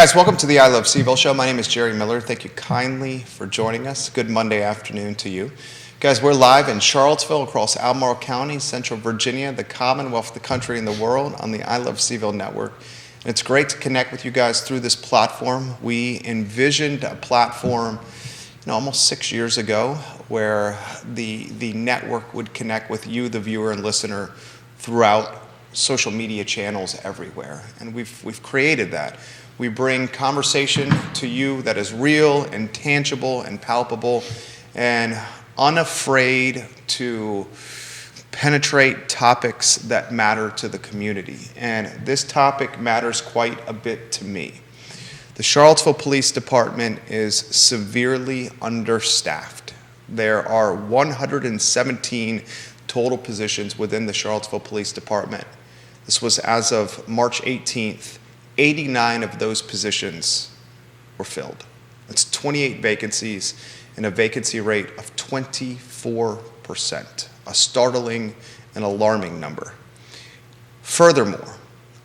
Guys, welcome to the I Love CVille Show. My name is Jerry Miller. Thank you kindly for joining us. Good Monday afternoon to you. Guys, we're live in Charlottesville, across Albemarle County, Central Virginia, the Commonwealth, the country, and the world on the I Love CVille Network. And it's great to connect with you guys through this platform. We envisioned a platform almost 6 years ago where the network would connect with you, the viewer and listener, throughout social media channels everywhere. And we've created that. We bring conversation to you that is real and tangible and palpable and unafraid to penetrate topics that matter to the community. And this topic matters quite a bit to me. The Charlottesville Police Department is severely understaffed. There are 117 total positions within the Charlottesville Police Department. This was as of March 18th. 89 of those positions were filled. That's 28 vacancies and a vacancy rate of 24%, a startling and alarming number. Furthermore,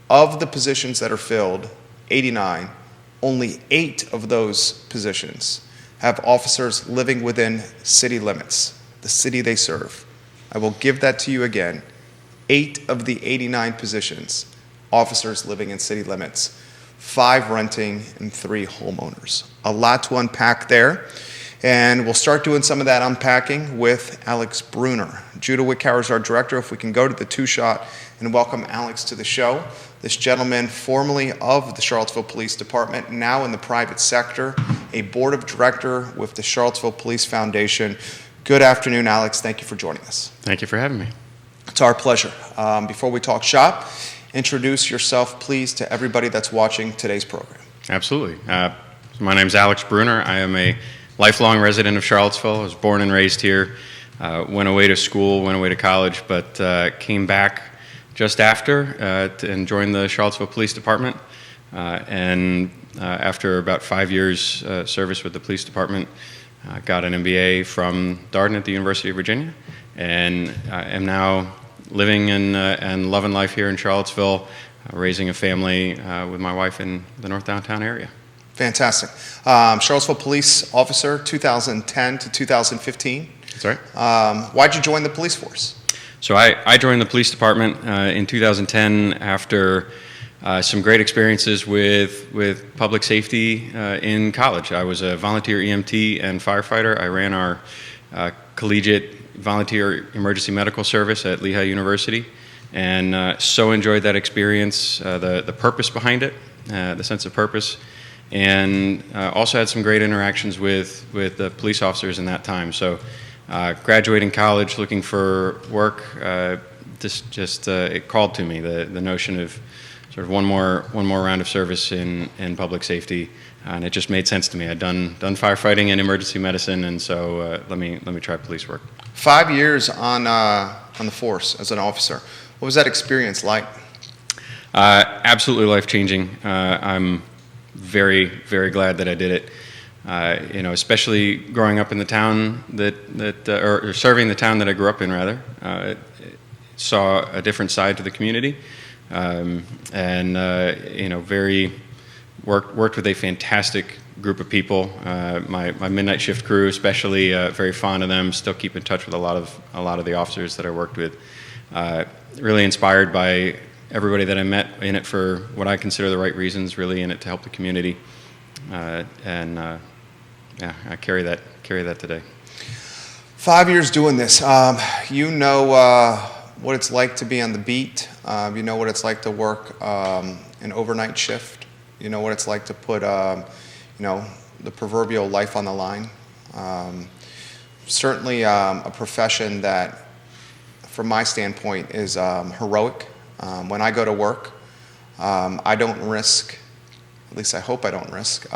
of the positions that are filled, 89, only 8 of those positions have officers living within city limits, the city they serve. I will give that to you again. 8 of the 89 positions, officers living in city limits, 5 renting, and 3 homeowners. A lot to unpack there, and we'll start doing some of that unpacking with Alex Bruner. Judah Wickhauer is our director. If we can go to the two-shot and welcome Alex to the show. This gentleman, formerly of the Charlottesville Police Department, now in the private sector, a board of director with the Charlottesville Police Foundation. Good afternoon, Alex. Thank you for joining us. Thank you for having me. It's our pleasure. Before we talk shop, introduce yourself, please, to everybody that's watching today's program. Absolutely. My name's Alex Bruner. I am a lifelong resident of Charlottesville. I was born and raised here. Went away to school, went away to college, but came back just after and joined the Charlottesville Police Department. And after about 5 years service with the police department, got an MBA from Staunton at the University of Virginia, and am now living and loving life here in Charlottesville, raising a family with my wife in the North Downtown area. Fantastic. Charlottesville Police Officer, 2010 to 2015. That's right. Why'd you join the police force? So I joined the police department in 2010 after some great experiences with public safety in college. I was a volunteer EMT and firefighter. I ran our collegiate volunteer emergency medical service at Lehigh University, and so enjoyed that experience, the purpose behind it, the sense of purpose, and also had some great interactions with the police officers in that time. So graduating college, looking for work, it called to me, the notion of sort of one more round of service in public safety, and it just made sense to me. I'd done firefighting and emergency medicine, and so let me try police work. 5 years on the force as an officer. What was that experience like? Absolutely life-changing. I'm very, very glad that I did it. Especially growing up in the town or serving the town that I grew up in, rather. Saw a different side to the community, worked with a fantastic group of people. My midnight shift crew, especially, very fond of them. Still keep in touch with a lot of the officers that I worked with. Really inspired by everybody that I met in it for what I consider the right reasons. Really in it to help the community, I carry that today. 5 years doing this. You know what it's like to be on the beat. You know what it's like to work an overnight shift. You know what it's like to put the proverbial life on the line. Certainly a profession that, from my standpoint, is heroic. When I go to work, I don't risk, at least I hope I don't risk,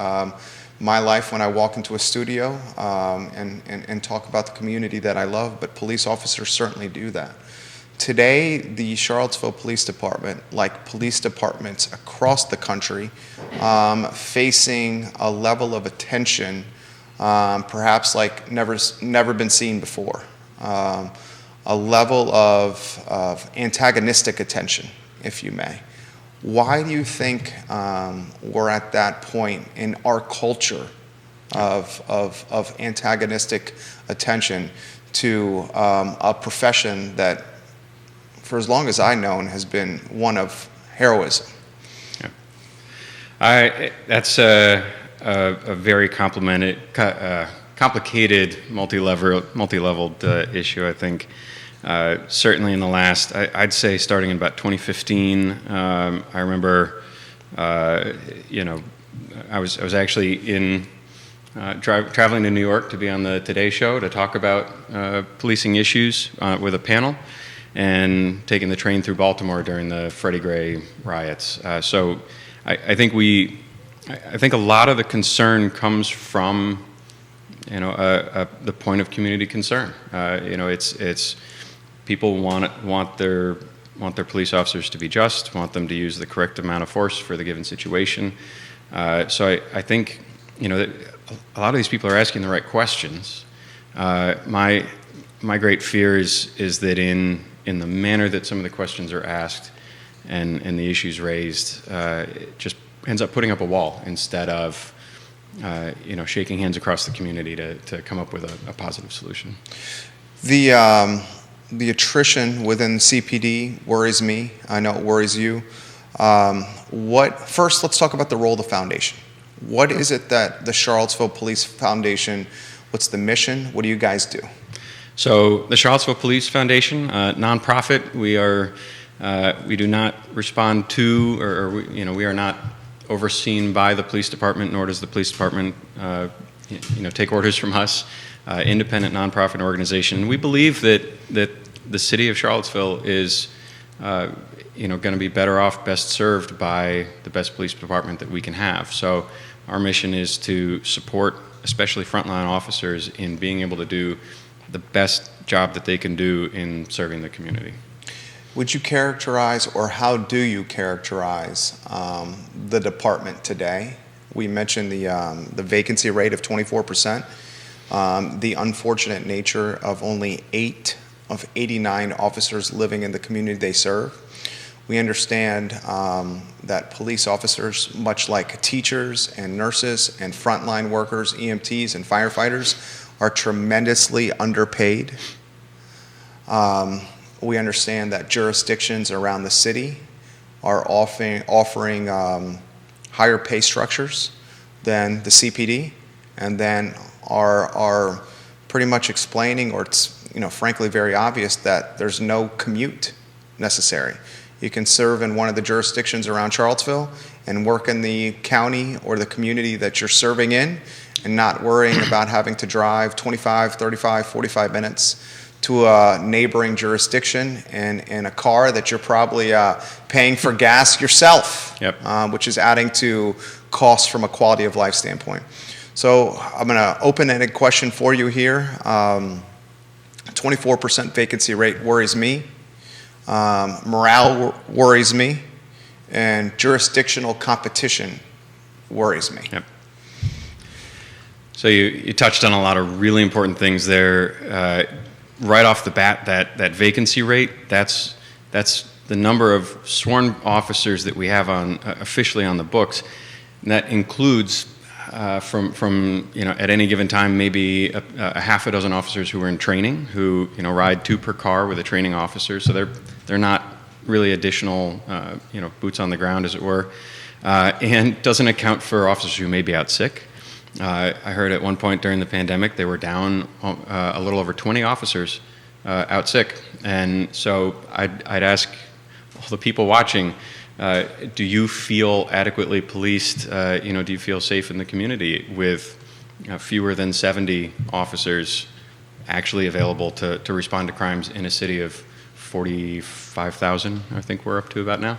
my life when I walk into a studio and talk about the community that I love, but police officers certainly do that. Today, the Charlottesville Police Department, like police departments across the country, facing a level of attention perhaps like never been seen before. A level of antagonistic attention, if you may. Why do you think we're at that point in our culture of antagonistic attention to a profession that, for as long as I've known, has been one of heroism? Yeah. That's a very complicated, multi-leveled issue, I think. Certainly in the last, I'd say starting in about 2015, I remember, I was actually traveling to New York to be on the Today Show to talk about policing issues with a panel, and taking the train through Baltimore during the Freddie Gray riots. So I think a lot of the concern comes from the point of community concern. It's people want their police officers to be just, want them to use the correct amount of force for the given situation. So I think that a lot of these people are asking the right questions. My great fear is that in the manner that some of the questions are asked and the issues raised, it just ends up putting up a wall instead of shaking hands across the community to come up with a positive solution. The attrition within CPD worries me. I know it worries you. First, let's talk about the role of the foundation. What is it that the Charlottesville Police Foundation, what's the mission? What do you guys do? So the Charlottesville Police Foundation, nonprofit, we do not respond to, or we are not overseen by the police department, nor does the police department take orders from us. Independent nonprofit organization. We believe that the city of Charlottesville is going to be better off, best served by the best police department that we can have. So our mission is to support especially frontline officers in being able to do the best job that they can do in serving the community. Would you characterize, or how do you characterize the department today? We mentioned the vacancy rate of 24%, the unfortunate nature of only 8 of 89 officers living in the community they serve. We understand that police officers, much like teachers and nurses and frontline workers, EMTs and firefighters, are tremendously underpaid. We understand that jurisdictions around the city are offering higher pay structures than the CPD, and then are pretty much explaining, or it's frankly very obvious, that there's no commute necessary. You can serve in one of the jurisdictions around Charlottesville and work in the county or the community that you're serving in, and not worrying about having to drive 25, 35, 45 minutes to a neighboring jurisdiction in a car that you're probably paying for gas yourself. Yep. Which is adding to costs from a quality of life standpoint. So I'm going to open-ended question for you here. 24% vacancy rate worries me. Morale worries me, and jurisdictional competition worries me. Yep. So you touched on a lot of really important things there. Right off the bat, that vacancy rate, that's the number of sworn officers that we have officially on the books. And that includes from at any given time maybe a half a dozen officers who are in training, who ride 2 per car with a training officer. So they're not really additional boots on the ground, as it were, and doesn't account for officers who may be out sick. I heard at one point during the pandemic they were down a little over 20 officers out sick, and so I'd ask all the people watching, do you feel adequately policed? Do you feel safe in the community with fewer than 70 officers actually available to respond to crimes in a city of 45,000? I think we're up to about now.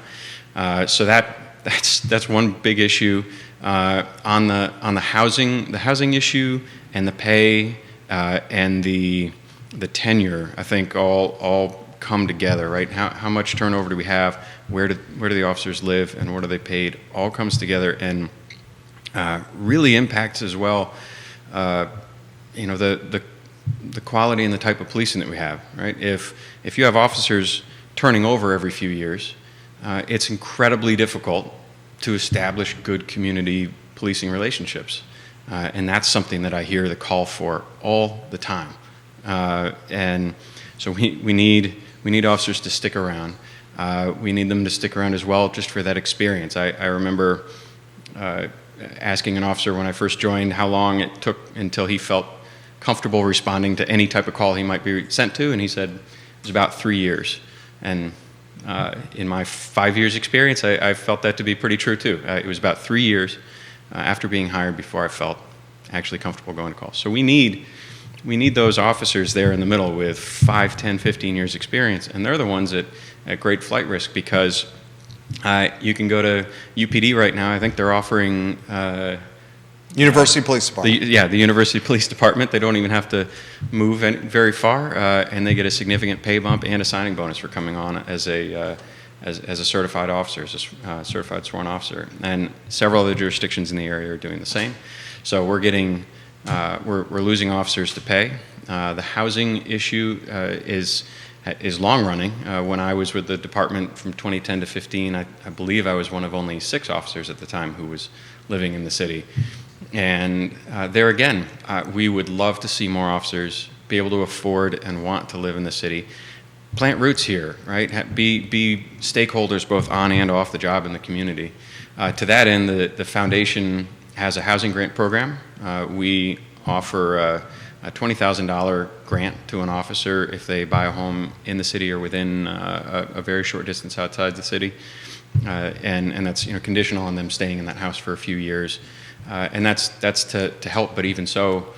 So that's one big issue. On the housing issue and the pay and the tenure, I think all come together, right? How much turnover do we have? Where do the officers live, and what are they paid? All comes together and really impacts as well. The quality and the type of policing that we have, right? If you have officers turning over every few years, it's incredibly difficult to establish good community policing relationships. And that's something that I hear the call for all the time. And so we need officers to stick around. We need them to stick around as well just for that experience. I remember asking an officer when I first joined how long it took until he felt comfortable responding to any type of call he might be sent to, and he said it was about 3 years. And in my 5 years experience, I felt that to be pretty true too. It was about 3 years after being hired before I felt actually comfortable going to calls. So we need those officers there in the middle with 5, 10, 15 years experience, and they're the ones at great flight risk because you can go to UPD right now. I think they're offering University Police Department. The University Police Department. They don't even have to move very far, and they get a significant pay bump and a signing bonus for coming on as a certified officer, as a certified sworn officer. And several other jurisdictions in the area are doing the same. So we're losing officers to pay. The housing issue is long running. When I was with the department from 2010 to 15, I believe I was one of only 6 officers at the time who was living in the city. And there again, we would love to see more officers be able to afford and want to live in the city. Plant roots here, right? Be stakeholders both on and off the job in the community. To that end, the foundation has a housing grant program. We offer a $20,000 grant to an officer if they buy a home in the city or within a very short distance outside the city, and that's conditional on them staying in that house for a few years, and that's to help. But even so,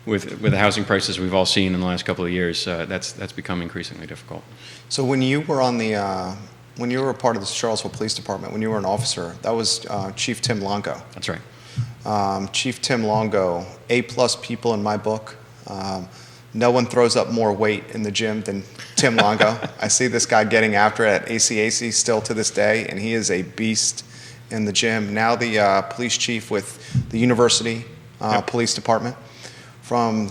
with the housing prices we've all seen in the last couple of years, that's become increasingly difficult. So when you were when you were a part of the Charlottesville Police Department, when you were an officer, that was Chief Tim Longo. That's right. Chief Tim Longo, A+ people in my book. No one throws up more weight in the gym than Tim Longo. I see this guy getting after it at ACAC still to this day, and he is a beast in the gym. Now the police chief with the University Police Department. From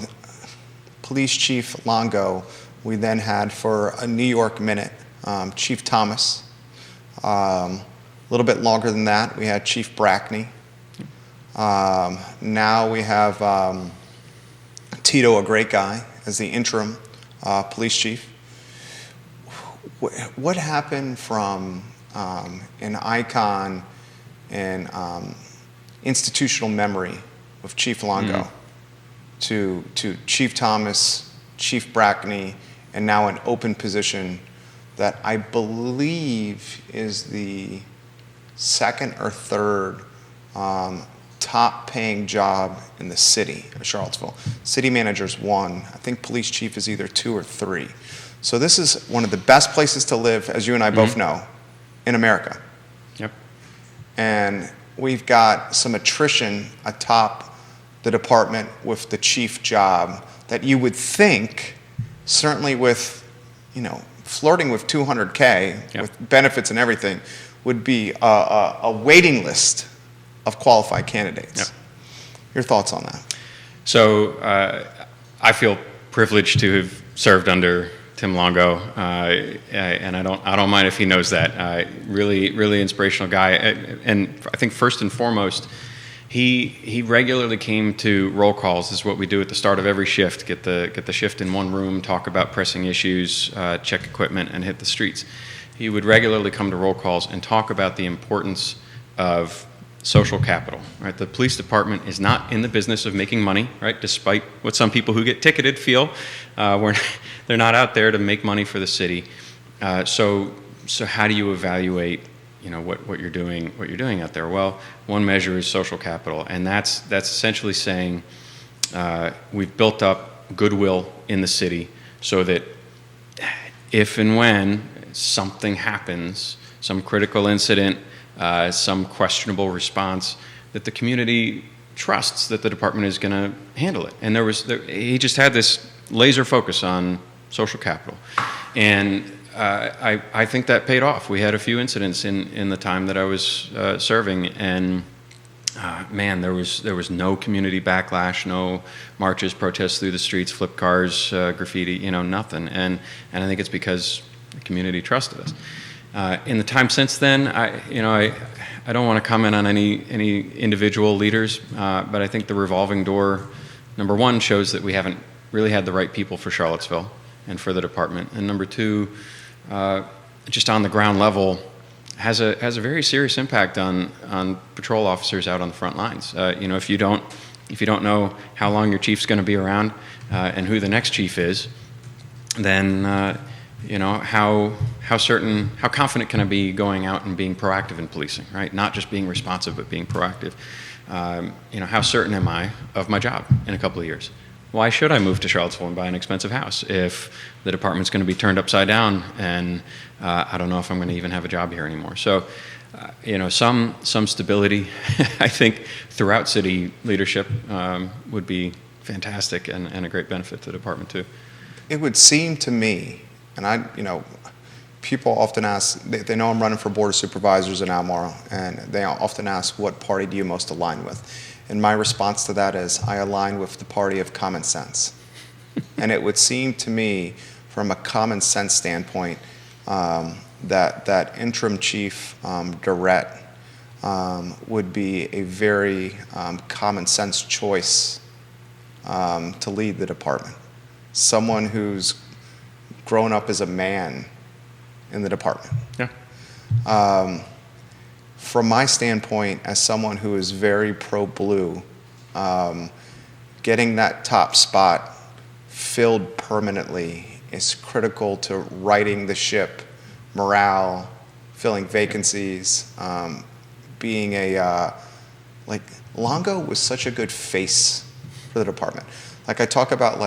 Police Chief Longo, we then had for a New York minute, Chief Thomas. A little bit longer than that, we had Chief Brackney. Now we have Tito, a great guy, as the interim police chief. What happened from an icon and institutional memory of Chief Longo to Chief Thomas, Chief Brackney, and now an open position that I believe is the second or third top paying job in the city of Charlottesville. City manager's 1. I think police chief is either 2 or 3. So this is one of the best places to live, as you and I both know, in America. Yep. And we've got some attrition atop the department with the chief job that you would think, certainly with, flirting with $200K, with benefits and everything, would be a waiting list of qualified candidates. Yep. Your thoughts on that? So I feel privileged to have served under Tim Longo, and I don't mind if he knows that. Really inspirational guy, and I think first and foremost, he regularly came to roll calls. This is what we do at the start of every shift: get the shift in one room, talk about pressing issues, check equipment, and hit the streets. He would regularly come to roll calls and talk about the importance of social capital, right? The police department is not in the business of making money, right? Despite what some people who get ticketed feel, they're not out there to make money for the city. So how do you evaluate, what you're doing out there? Well, one measure is social capital, and that's essentially saying we've built up goodwill in the city so that if and when something happens, some critical incident, some questionable response, that the community trusts that the department is going to handle it. And he just had this laser focus on social capital, and I think that paid off. We had a few incidents in the time that I was serving, and man, there was no community backlash, no marches, protests through the streets, flip cars, graffiti, nothing. And I think it's because the community trusted us. In the time since then, I don't want to comment on any individual leaders, but I think the revolving door, number one, shows that we haven't really had the right people for Charlottesville and for the department, and number two, just on the ground level, has a very serious impact on patrol officers out on the front lines. If you don't know how long your chief's going to be around and who the next chief is, then how confident can I be going out and being proactive in policing, right? Not just being responsive, but being proactive. How certain am I of my job in a couple of years? Why should I move to Charlottesville and buy an expensive house if the department's going to be turned upside down and I don't know if I'm going to even have a job here anymore? So, some stability, I think, throughout city leadership would be fantastic and a great benefit to the department too. It would seem to me, and people often ask, they know I'm running for Board of Supervisors in Albemarle, and they often ask, what party do you most align with? And my response to that is, I align with the party of common sense. And it would seem to me, from a common sense standpoint, that interim chief Durrett would be a very common sense choice to lead the department. Someone who's grown up as a man in the department. Yeah. From my standpoint, as someone who is very pro-blue, getting that top spot filled permanently is critical to righting the ship, morale, filling vacancies, being Longo was such a good face for the department. Like I talk about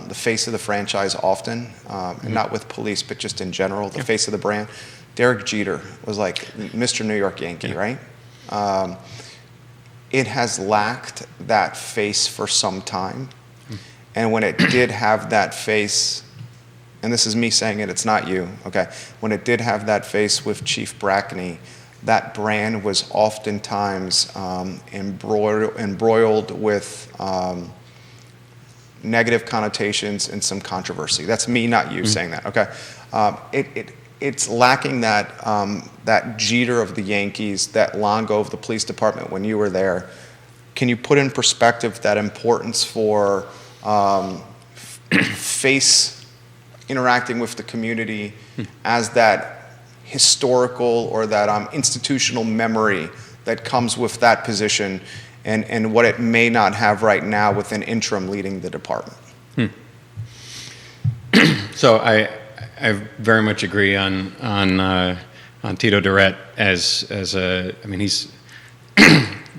the face of the franchise often, and not with police, but just in general, the face of the brand. Derek Jeter was like Mr. New York Yankee, right? It has lacked that face for some time. And when it did have that face, and this is me saying it, it's not you, okay? When it did have that face with Chief Brackney, that brand was oftentimes embroiled with negative connotations and some controversy. That's me, not you, saying that, okay? It's lacking that Jeter of the Yankees, that Longo of the police department when you were there. Can you put in perspective that importance for face interacting with the community as that historical or that institutional memory that comes with that position and what it may not have right now with an interim leading the department? So I very much agree on Tito Durrett as he's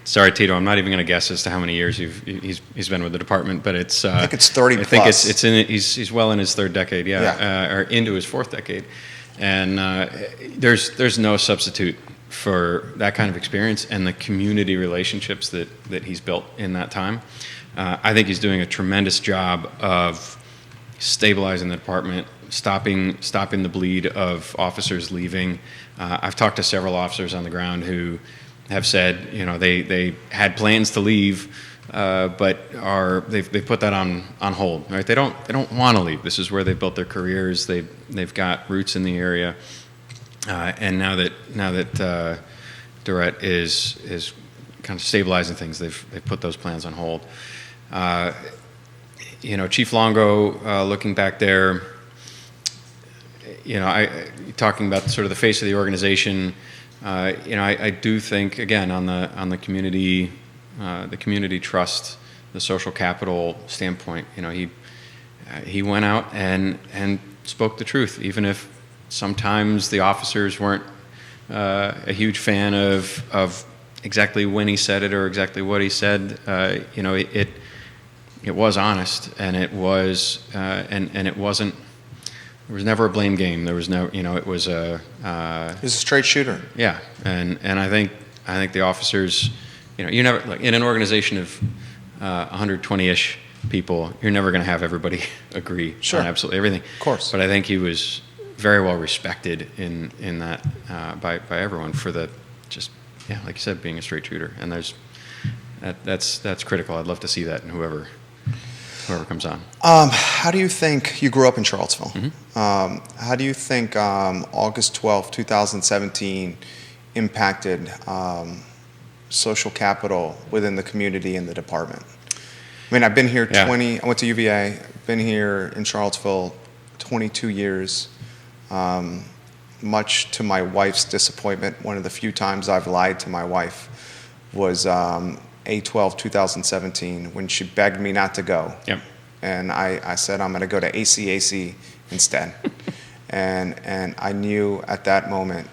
sorry Tito, I'm not even going to guess as to how many years he's been with the department, but it's I think it's 30 I plus. think he's well in his third decade, or into his fourth decade, and there's no substitute for that kind of experience and the community relationships that he's built in that time. I think he's doing a tremendous job of stabilizing the department, stopping the bleed of officers leaving. I've talked to several officers on the ground who have said, they had plans to leave, but they've put that on hold. Right? They don't want to leave. This is where they built their careers. They've got roots in the area, and now that Durrett is kind of stabilizing things, they've put those plans on hold. Chief Longo, looking back there, talking about sort of the face of the organization. I do think, again, on the community trust, the social capital standpoint, he went out and spoke the truth, even if sometimes the officers weren't a huge fan of exactly when he said it or exactly what he said. It was honest, and it was and it wasn't. There was never a blame game. There was no, it was a. He was a straight shooter. Yeah, and I think the officers, you never, like in an organization of 120-ish people, you're never going to have everybody agree on absolutely everything. Of course. But I think he was very well respected in that by everyone for the like you said, being a straight shooter, and that's critical. I'd love to see that in whoever whoever comes on. How do you think, you grew up in Charlottesville, how do you think August 12, 2017 impacted social capital within the community and the department? I mean, I've been here I went to UVA, been here in Charlottesville 22 years. Much to my wife's disappointment, one of the few times I've lied to my wife was A12 2017 when she begged me not to go. Yep. And I said, I'm going to go to ACAC instead. and I knew at that moment,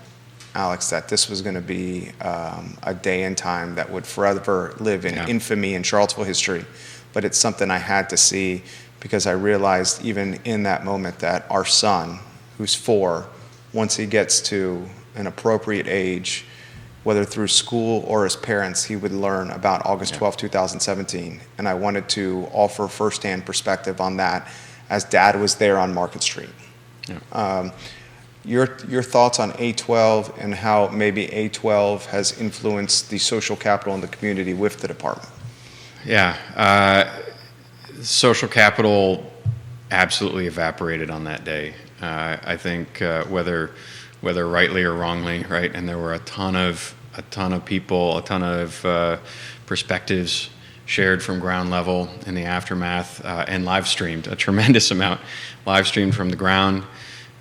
Alex, that this was going to be a day and time that would forever live in infamy in Charlottesville history. But it's something I had to see because I realized even in that moment that our son, who's 4, once he gets to an appropriate age, whether through school or his parents, he would learn about August 12, 2017. And I wanted to offer firsthand perspective on that as Dad was there on Market Street. Yeah. Your thoughts on A12 and how maybe A12 has influenced the social capital in the community with the department? Yeah. Social capital absolutely evaporated on that day. I think whether rightly or wrongly, right? And there were a ton of people, a ton of perspectives shared from ground level in the aftermath, and live streamed a tremendous amount, live streamed from the ground.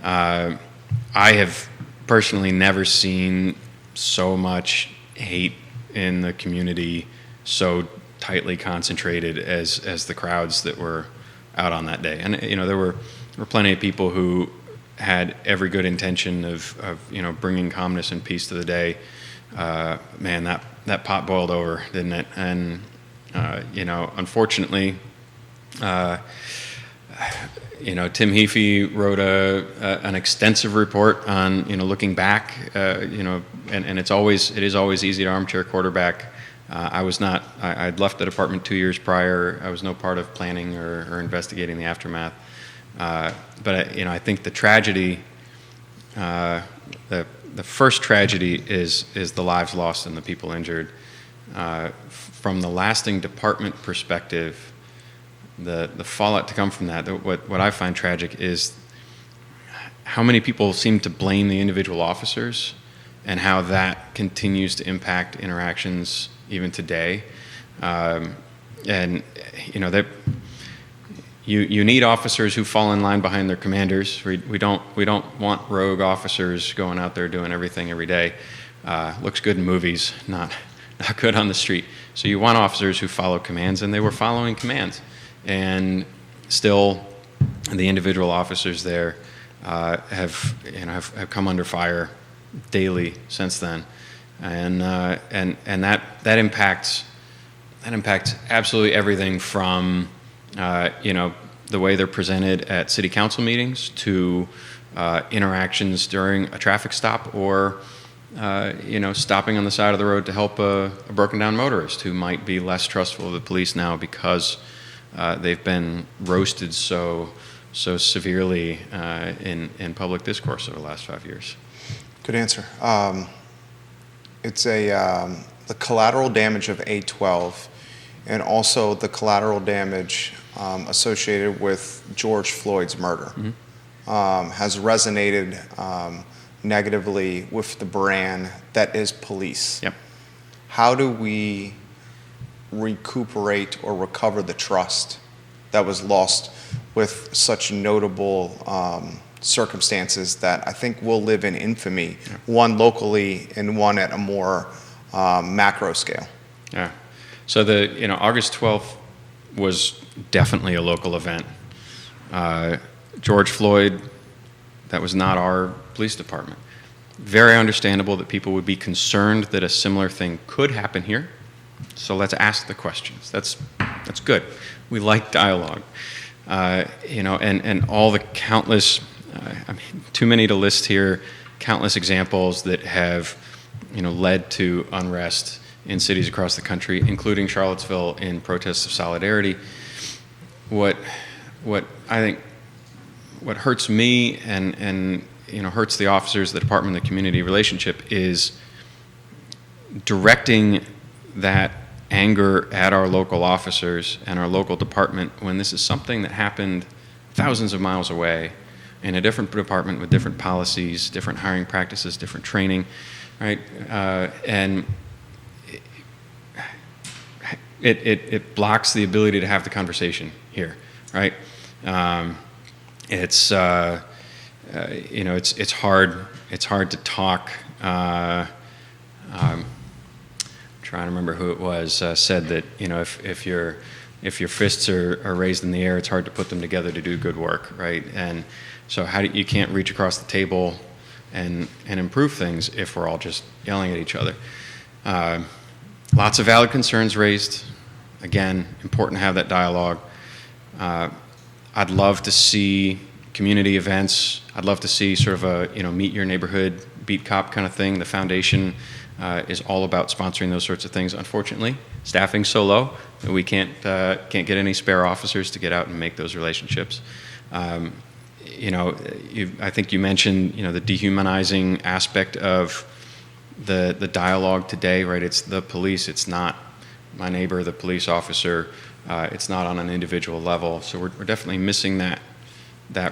I have personally never seen so much hate in the community so tightly concentrated as the crowds that were out on that day. And there were plenty of people who had every good intention of bringing calmness and peace to the day. Man, that pot boiled over, didn't it? And unfortunately, Tim Heafy wrote an extensive report on looking back. And it is always easy to armchair quarterback. I'd left the department 2 years prior. I was no part of planning or investigating the aftermath. But I think the tragedy, the first tragedy is the lives lost and the people injured. From the lasting department perspective, the fallout to come from that, what I find tragic is how many people seem to blame the individual officers and how that continues to impact interactions even today. You need officers who fall in line behind their commanders. We don't want rogue officers going out there doing everything every day. Looks good in movies, not good on the street. So you want officers who follow commands, and they were following commands. And still, the individual officers there have come under fire daily since then, and that impacts absolutely everything from the way they're presented at city council meetings to interactions during a traffic stop or stopping on the side of the road to help a broken down motorist who might be less trustful of the police now because they've been roasted so severely in public discourse over the last 5 years. Good answer. It's the collateral damage of A12 and also the collateral damage associated with George Floyd's murder has resonated negatively with the brand that is police. Yep. How do we recuperate or recover the trust that was lost with such notable circumstances that I think will live in infamy, one locally and one at a more macro scale? Yeah. So August 12th was definitely a local event. George Floyd, that was not our police department. Very understandable that people would be concerned that a similar thing could happen here. So let's ask the questions. That's good. We like dialogue. And all the countless, too many to list here, countless examples that have, led to unrest in cities across the country, including Charlottesville, in protests of solidarity. What I think, what hurts me and hurts the officers, the department, the community relationship is directing that anger at our local officers and our local department when this is something that happened thousands of miles away in a different department with different policies, different hiring practices, different training, right? And it blocks the ability to have the conversation here, right? It's it's hard to talk. Trying to remember who it was said that if your fists are raised in the air, it's hard to put them together to do good work, right? And so you can't reach across the table and improve things if we're all just yelling at each other. Lots of valid concerns raised. Again, important to have that dialogue. I'd love to see community events. I'd love to see sort of a meet your neighborhood, beat cop kind of thing. The foundation is all about sponsoring those sorts of things. Unfortunately, staffing's so low that we can't get any spare officers to get out and make those relationships. I think you mentioned the dehumanizing aspect of the dialogue today, right? It's the police. It's not my neighbor, the police officer. It's not on an individual level. So we're definitely missing that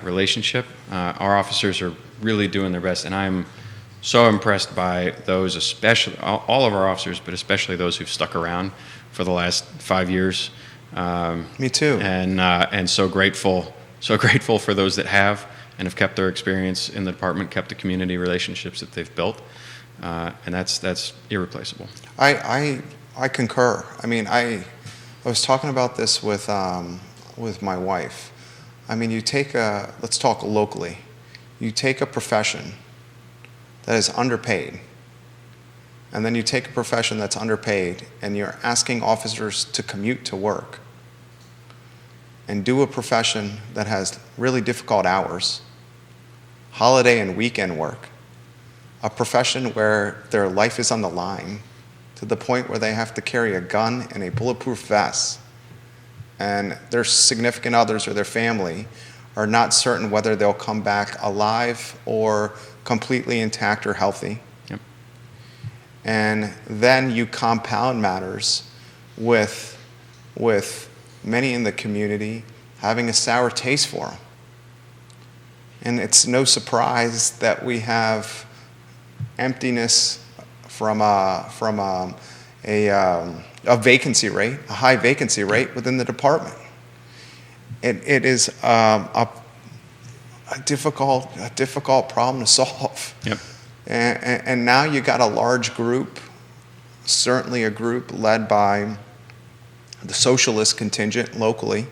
relationship. Our officers are really doing their best, and I'm so impressed by those, especially all of our officers, but especially those who've stuck around for the last 5 years. Me too. And so grateful for those that have kept their experience in the department, kept the community relationships that they've built, and that's irreplaceable. I concur. I mean, I was talking about this with my wife. I mean, let's talk locally. You take a profession that is underpaid, and then you take a profession that's underpaid, and you're asking officers to commute to work and do a profession that has really difficult hours, holiday and weekend work, a profession where their life is on the line to the point where they have to carry a gun and a bulletproof vest, and their significant others or their family are not certain whether they'll come back alive or completely intact or healthy. Yep. And then you compound matters with many in the community having a sour taste for them. And it's no surprise that we have emptiness from a vacancy rate, a high vacancy rate within the department. It is a difficult problem to solve. Yep. And now you got a large group, certainly a group led by the socialist contingent locally,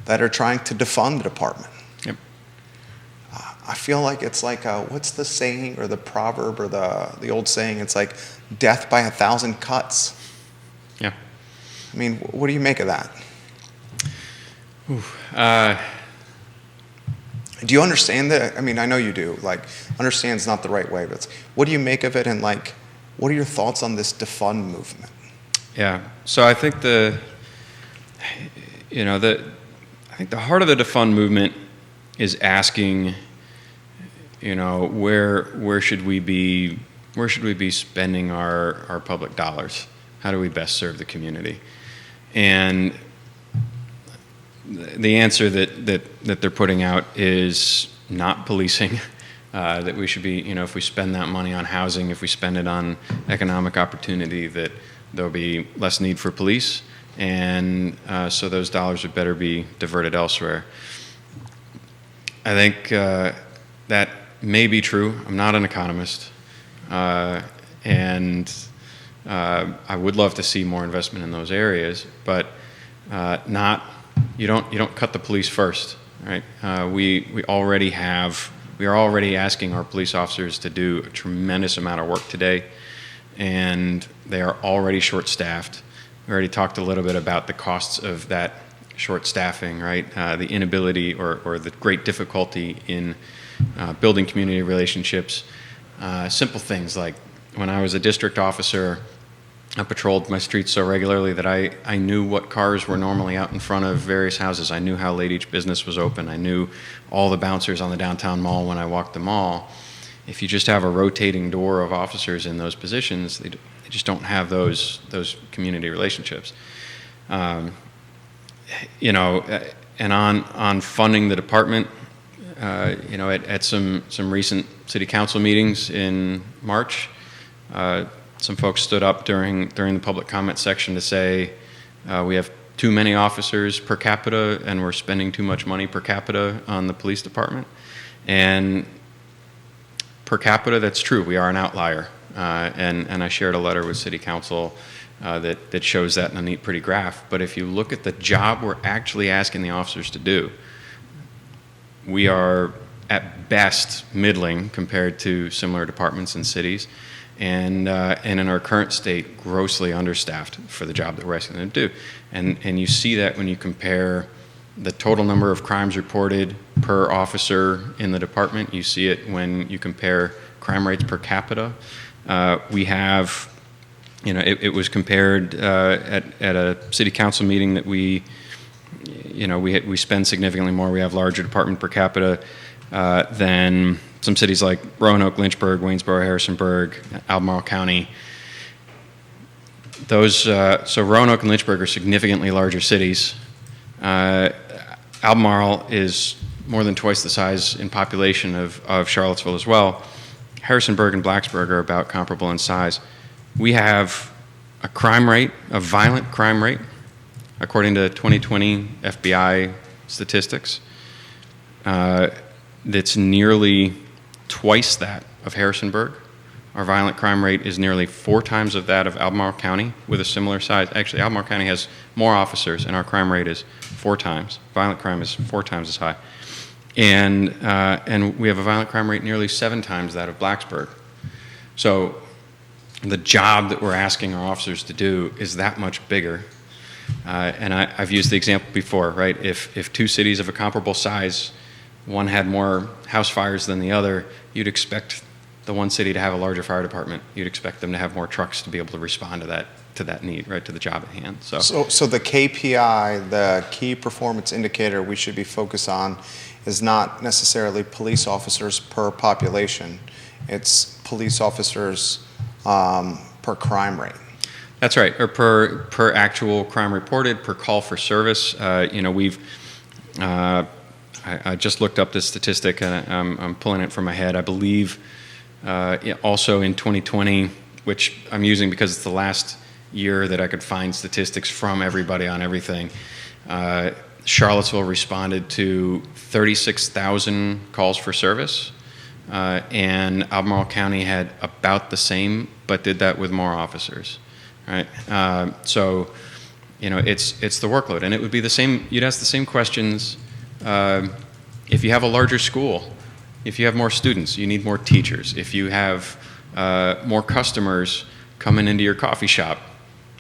that are trying to defund the department. Yep. I feel like it's like what's the saying or the proverb or the old saying? It's like death by 1,000 cuts. Yeah. I mean, what do you make of that? Do you understand that? I mean, I know you do. Like, understand's not the right way, but what do you make of it? And like, what are your thoughts on this defund movement? Yeah. So I think the heart of the defund movement is asking, where should we be spending our public dollars? How do we best serve the community? And the answer that they're putting out is not policing. That we should be, if we spend that money on housing, if we spend it on economic opportunity, that there'll be less need for police, and so those dollars would better be diverted elsewhere. I think that may be true. I'm not an economist, and I would love to see more investment in those areas, but not. You don't cut the police first, right? We are already asking our police officers to do a tremendous amount of work today, and they are already short-staffed. We already talked a little bit about the costs of that short staffing, right? The inability or the great difficulty in building community relationships. Simple things like when I was a district officer, I patrolled my streets so regularly that I knew what cars were normally out in front of various houses. I knew how late each business was open. I knew all the bouncers on the downtown mall when I walked the mall. if you just have a rotating door of officers in those positions, they just don't have those community relationships. You know, and on funding the department, you know, at some recent city council meetings in March, some folks stood up during the public comment section to say we have too many officers per capita and we're spending too much money per capita on the police department. And per capita, that's true. We are an outlier. And I shared a letter with city council that shows that in a neat, pretty graph. But if you look at the job we're actually asking the officers to do, we are at best middling compared to similar departments in cities, and in our current state, grossly understaffed for the job that we're asking them to do. And you see that when you compare the total number of crimes reported per officer in the department. You see it when you compare crime rates per capita. We have, you know, it was compared at a city council meeting that we spend significantly more. We have larger department per capita than some cities like Roanoke, Lynchburg, Waynesboro, Harrisonburg, Albemarle County. Those so Roanoke and Lynchburg are significantly larger cities. Albemarle is more than twice the size in population of Charlottesville as well. Harrisonburg and Blacksburg are about comparable in size. We have a crime rate, a violent crime rate, according to 2020 FBI statistics, that's nearly twice that of Harrisonburg. Our violent crime rate is nearly 4 times of that of Albemarle County with a similar size. Actually, Albemarle County has more officers, and our crime rate is 4 times. Violent crime is 4 times as high. And we have a violent crime rate nearly 7 times that of Blacksburg. So the job that we're asking our officers to do is that much bigger. And I've used the example before, right? If 2 cities of a comparable size, one had more house fires than the other, you'd expect the one city to have a larger fire department. You'd expect them to have more trucks to be able to respond to that need, right, to the job at hand. So the KPI, the key performance indicator we should be focused on, is not necessarily police officers per population. It's police officers per crime rate. That's right, or per actual crime reported, per call for service. You know, we've. I just looked up this statistic, and I'm pulling it from my head. I believe also in 2020, which I'm using because it's the last year that I could find statistics from everybody on everything. Charlottesville responded to 36,000 calls for service, and Albemarle County had about the same, but did that with more officers. Right, so you know it's the workload, and it would be the same. You'd ask the same questions if you have a larger school. If you have more students, you need more teachers. If you have more customers coming into your coffee shop,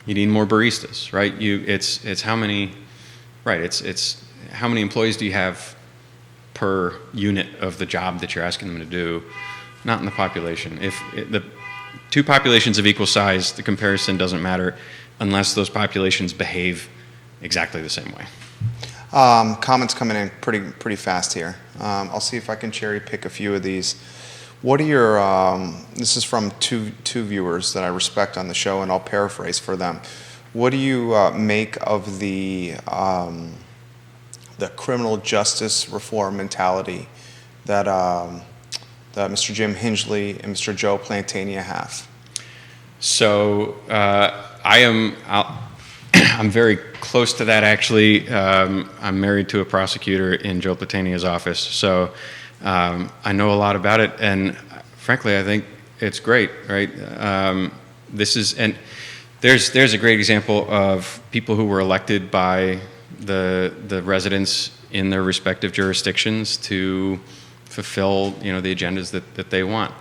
you need more baristas. Right? It's how many. Right. It's how many employees do you have per unit of the job that you're asking them to do, not in the population. If the 2 populations of equal size, the comparison doesn't matter unless those populations behave exactly the same way. Comments coming in pretty fast here. I'll see if I can cherry pick a few of these. What are your, this is from two viewers that I respect on the show, and I'll paraphrase for them. What do you make of the criminal justice reform mentality that that Mr. Jim Hingley and Mr. Joe Plantania have? So I'm very close to that, actually. I'm married to a prosecutor in Joe Plantania's office, so I know a lot about it, and frankly, I think it's great, right? There's a great example of people who were elected by the residents in their respective jurisdictions to fulfill, you know, the agendas that they want.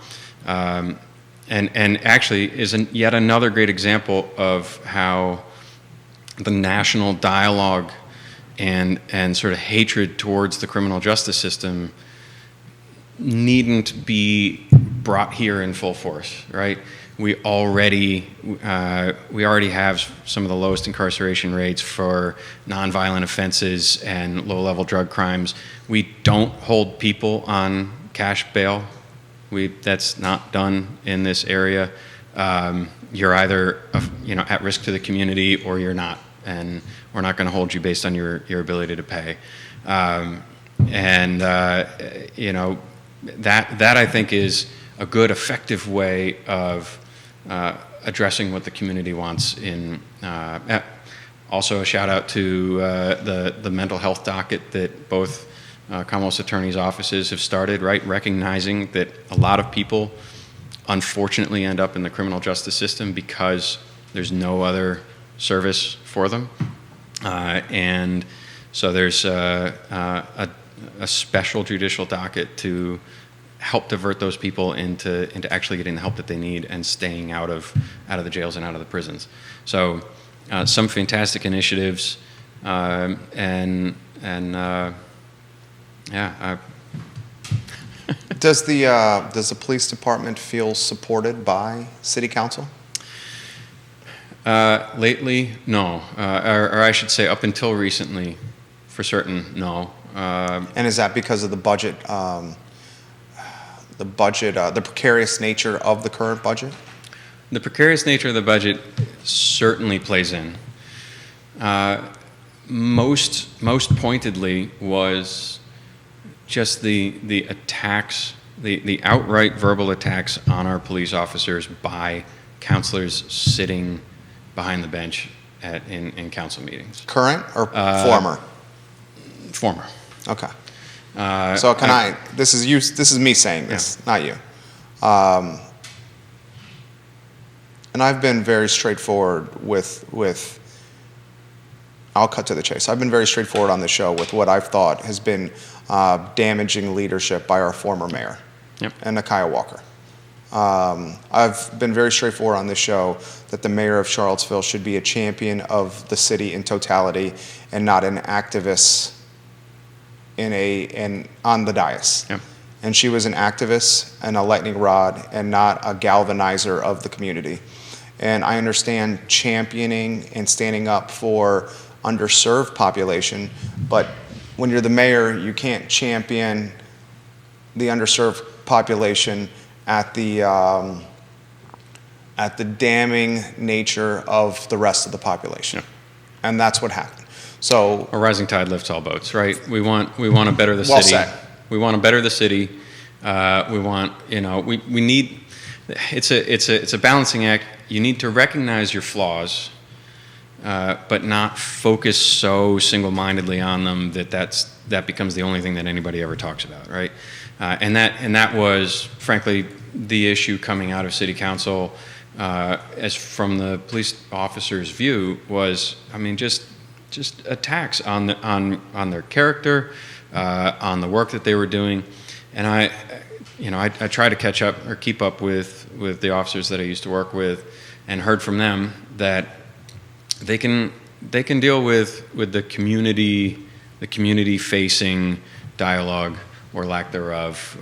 And actually is yet another great example of how the national dialogue and sort of hatred towards the criminal justice system needn't be brought here in full force, right? We already have some of the lowest incarceration rates for nonviolent offenses and low-level drug crimes. We don't hold people on cash bail That's not done in this area. You're either at risk to the community or you're not, and we're not going to hold you based on your ability to pay. That I think is a good, effective way of addressing what the community wants. Also, a shout out to the mental health docket that both Commonwealth's attorneys' offices have started, right? Recognizing that a lot of people unfortunately end up in the criminal justice system because there's no other service for them. And so there's a special judicial docket to help divert those people into actually getting the help that they need and staying out of the jails and out of the prisons. So some fantastic initiatives, Does the police department feel supported by City Council? Lately, no. Or I should say, up until recently, for certain, no. And is that because of the budget, the precarious nature of the current budget? The precarious nature of the budget certainly plays in. Most pointedly was just the attacks, the outright verbal attacks on our police officers by counselors sitting behind the bench in council meetings. Current or former? Former. Okay. So this is me saying this, not you. And I've been very straightforward with I'll cut to the chase. I've been very straightforward on the show with what I've thought has been damaging leadership by our former mayor, and Nakia Walker. I've been very straightforward on this show that the mayor of Charlottesville should be a champion of the city in totality and not an activist on the dais. Yep. And she was an activist and a lightning rod and not a galvanizer of the community. And I understand championing and standing up for underserved population, but when you're the mayor, you can't champion the underserved population at the damning nature of the rest of the population. Yeah. And that's what happened. So a rising tide lifts all boats, right? We want to better the well city. Said. We want to better the city. We want, we need. It's a balancing act. You need to recognize your flaws, but not focus so single-mindedly on them that becomes the only thing that anybody ever talks about, right? And that was, frankly, the issue coming out of City Council, as from the police officer's view, was, just attacks on their character, on the work that they were doing, and I try to catch up or keep up with the officers that I used to work with, and heard from them that they can deal with the community facing dialogue or lack thereof.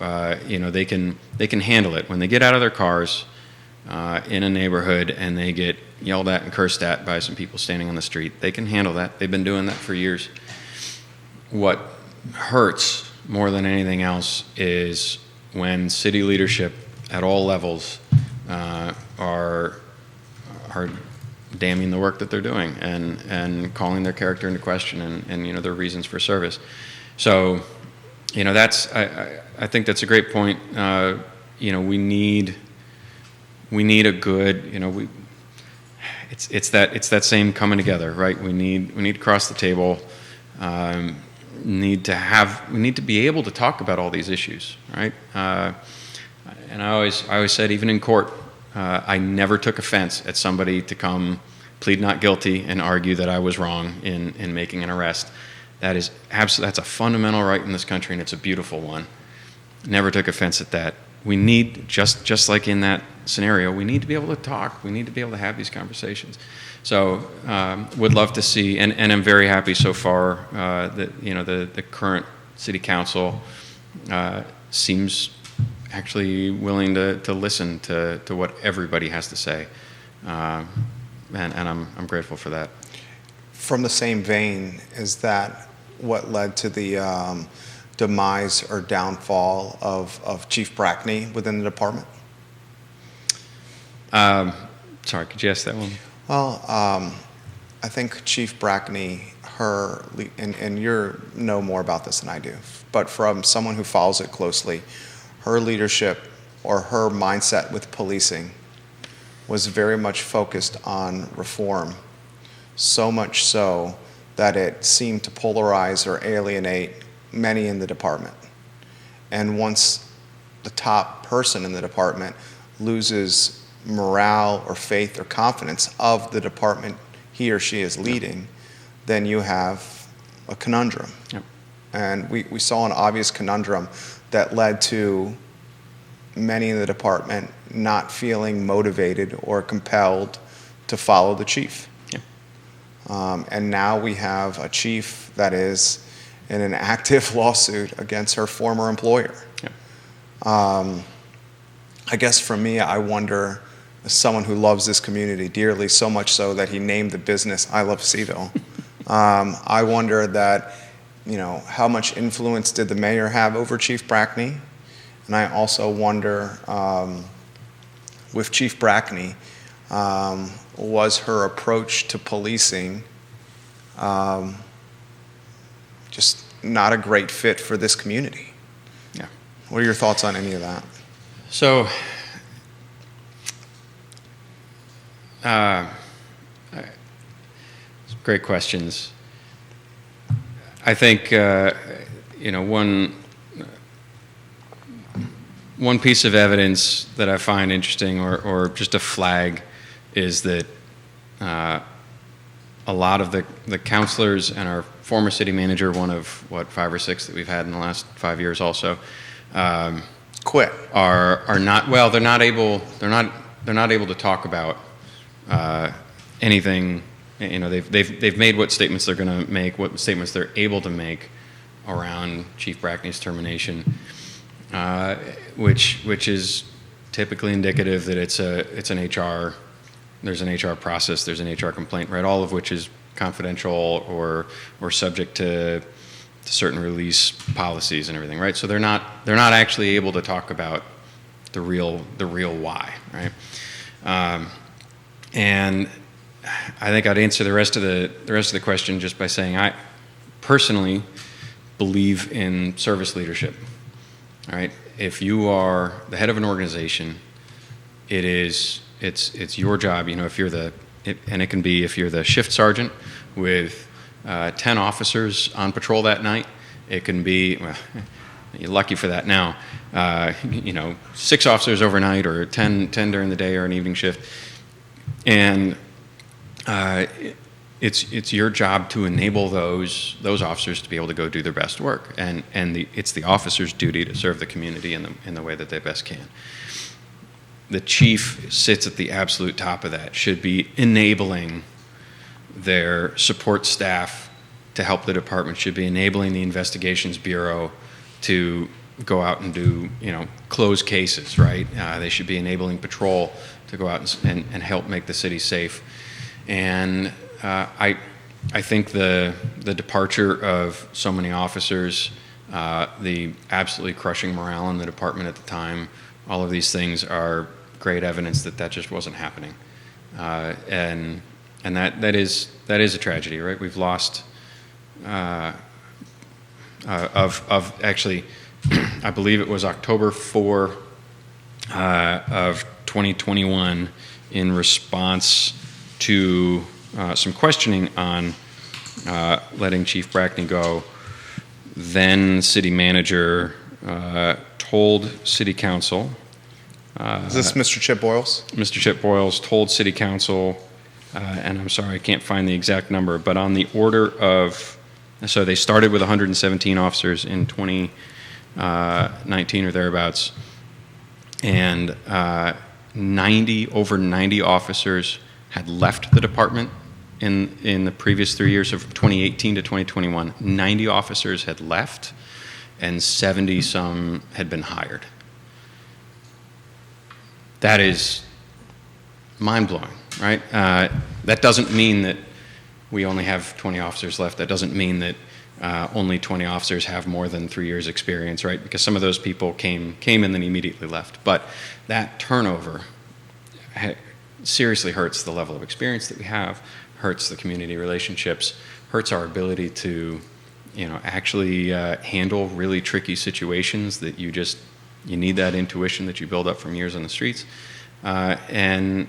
They can handle it when they get out of their cars in a neighborhood and they get yelled at and cursed at by some people standing on the street. They can handle that. They've been doing that for years. What hurts more than anything else is when city leadership at all levels are damning the work that they're doing and calling their character into question and their reasons for service. So that's I think that's a great point. We need a good it's that same coming together, right? We need to cross the table. Need to be able to talk about all these issues, right? And I always said, even in court, I never took offense at somebody to come plead not guilty and argue that I was wrong in making an arrest. That's a fundamental right in this country, and it's a beautiful one. Never took offense at that. We need, just like in that scenario, we need to be able to talk. We need to be able to have these conversations. So would love to see, and I'm very happy so far that the current city council seems actually willing to listen to what everybody has to say, and I'm grateful for that. From the same vein, is that what led to the demise or downfall of Chief Brackney within the department? Sorry, could you ask that one? Well, I think Chief Brackney, and you know more about this than I do, but from someone who follows it closely, her leadership or her mindset with policing was very much focused on reform, so much so that it seemed to polarize or alienate many in the department. And once the top person in the department loses morale or faith or confidence of the department he or she is leading, then you have a conundrum. Yep. And we saw an obvious conundrum that led to many in the department not feeling motivated or compelled to follow the chief. Yep. And now we have a chief that is in an active lawsuit against her former employer. Yep. I guess for me, I wonder, as someone who loves this community dearly, so much so that he named the business I Love CVille. I wonder that, how much influence did the mayor have over Chief Brackney? And I also wonder, with Chief Brackney, was her approach to policing just not a great fit for this community? Yeah. What are your thoughts on any of that? So, great questions. I think, one piece of evidence that I find interesting, or just a flag, is that a lot of the counselors and our former city manager, one of 5 or 6 that we've had in the last 5 years also, Quit. are not, well, they're not able to talk about anything. They've made what statements they're going to make, what statements they're able to make around Chief Brackney's termination, which is typically indicative that there's an HR process, there's an HR complaint, right? All of which is confidential or subject to certain release policies and everything, right? So they're not actually able to talk about the real why, right? And I think I'd answer the rest of the question just by saying I personally believe in service leadership. All right, if you are the head of an organization, it's your job. If you're and it can be if you're the shift sergeant with 10 officers on patrol that night. It can be, well, you're lucky for that now. 6 officers overnight, or 10 during the day, or an evening shift, and it's your job to enable those officers to be able to go do their best work, and it's the officer's duty to serve the community in the way that they best can. The chief sits at the absolute top of that, should be enabling their support staff to help the department, should be enabling the investigations bureau to go out and do, close cases, right? They should be enabling patrol to go out and help make the city safe. And I think the departure of so many officers, the absolutely crushing morale in the department at the time, all of these things are great evidence that just wasn't happening. And that is a tragedy, right? We've lost actually, I believe it was October 4 of 2021, in response to some questioning on letting Chief Brackney go. Then city manager told city council. Is this Mr. Chip Boyles? Mr. Chip Boyles told city council, and I'm sorry, I can't find the exact number, but on the order of, so they started with 117 officers in 2019 or thereabouts, and over 90 officers had left the department in the previous 3 years of 2018 to 2021. 90 officers had left, and 70 some had been hired. That is mind-blowing, right? That doesn't mean that we only have 20 officers left. That doesn't mean that only 20 officers have more than 3 years experience, right? Because some of those people came and then immediately left. But that turnover seriously hurts the level of experience that we have, hurts the community relationships, hurts our ability to, actually handle really tricky situations that you need that intuition that you build up from years on the streets, hurts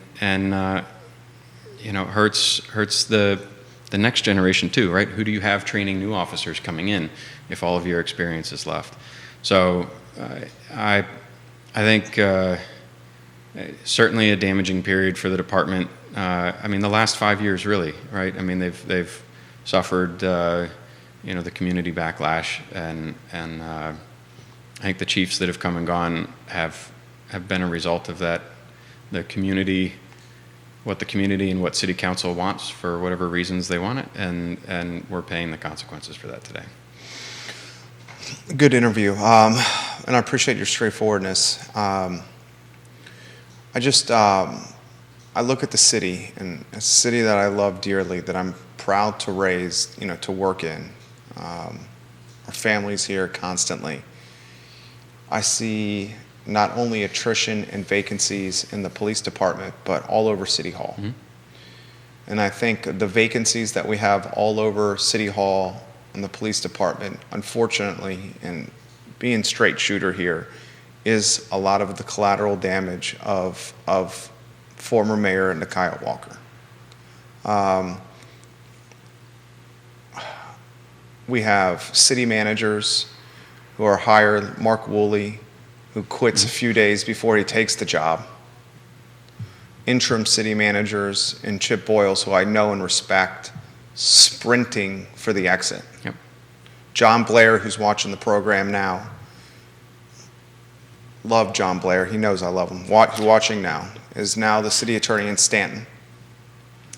the next generation too, right? Who do you have training new officers coming in if all of your experience is left? So I think certainly a damaging period for the department. The last 5 years really, right? They've suffered the community backlash, and I think the chiefs that have come and gone have been a result of that. What the community and what city council wants for whatever reasons they want it, and we're paying the consequences for that today. Good interview, and I appreciate your straightforwardness. I look at the city, and a city that I love dearly, that I'm proud to raise, to work in. Our family's here constantly. I see not only attrition and vacancies in the police department, but all over City Hall. Mm-hmm. And I think the vacancies that we have all over City Hall and the police department, unfortunately, and being straight shooter here, is a lot of the collateral damage of former Mayor Nikiah Walker. We have city managers who are hired, Mark Woolley, who quits a few days before he takes the job. Interim city managers and Chip Boyles, who I know and respect, sprinting for the exit. Yep. John Blair, who's watching the program now. Love John Blair. He knows I love him. Watching now is now the city attorney in Staunton.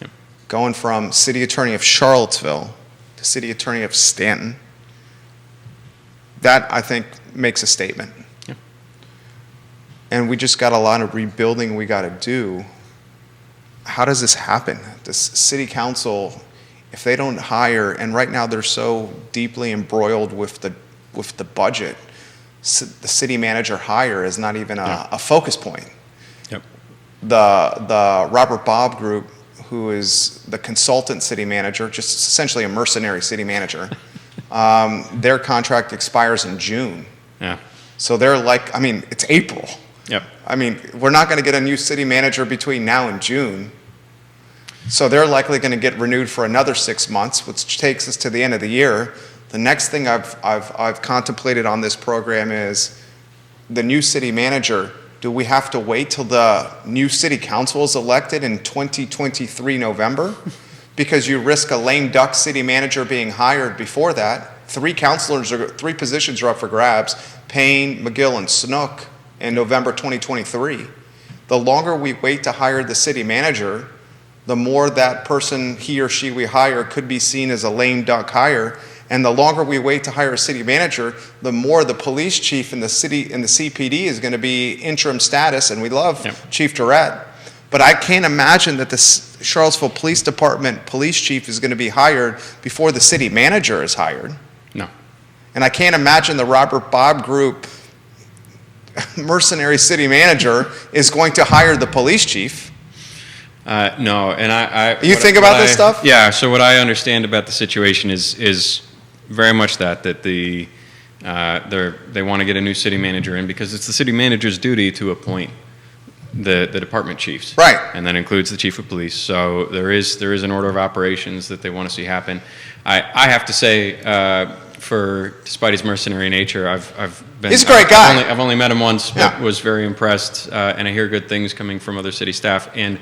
Yep. Going from city attorney of Charlottesville to city attorney of Staunton. That, I think, makes a statement. Yep. And we just got a lot of rebuilding we got to do. How does this happen? Does city council, if they don't hire, and right now they're so deeply embroiled with the budget, the city manager hire is not even a focus point. Yep. The Robert Bob Group, who is the consultant city manager, just essentially a mercenary city manager, their contract expires in June. Yeah. So they're like, it's April. Yep. We're not going to get a new city manager between now and June. So they're likely going to get renewed for another 6 months, which takes us to the end of the year. The next thing I've contemplated on this program is the new city manager. Do we have to wait till the new city council is elected in 2023 November? Because you risk a lame duck city manager being hired before that. 3 positions are up for grabs: Payne, McGill, and Snook in November 2023. The longer we wait to hire the city manager, the more that person, he or she we hire, could be seen as a lame duck hire. And the longer we wait to hire a city manager, the more the police chief in the city and the CPD is going to be interim status. And we love Chief Durrett, but I can't imagine that the Charlottesville Police Department police chief is going to be hired before the city manager is hired. No. And I can't imagine the Robert Bob Group mercenary city manager is going to hire the police chief. No, and I you think about this stuff? Yeah. So what I understand about the situation is very much that they want to get a new city manager in because it's the city manager's duty to appoint the department chiefs. Right. And that includes the chief of police. So there is an order of operations that they want to see happen. I have to say, despite his mercenary nature, I've been. He's a great guy. I've only met him once, but was very impressed, and I hear good things coming from other city staff, and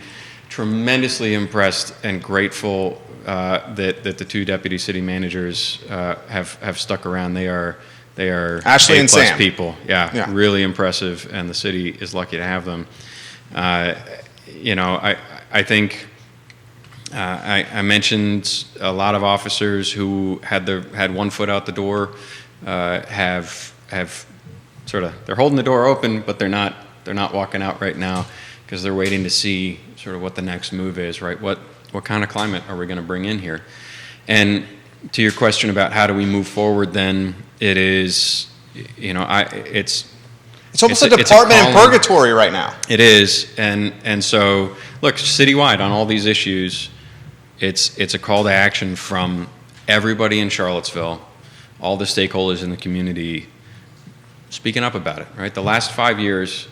tremendously impressed and grateful that the 2 deputy city managers have stuck around. They are Ashley and A+ Sam. people. Yeah, really impressive, and the city is lucky to have them. I think I mentioned a lot of officers who had one foot out the door have sort of, they're holding the door open, but they're not walking out right now because they're waiting to see sort of what the next move is, right? What kind of climate are we going to bring in here? And to your question about how do we move forward, then it is, it's almost a department in purgatory right now. It is, and so look, citywide on all these issues, it's a call to action from everybody in Charlottesville, all the stakeholders in the community, speaking up about it. Right, the last 5 years,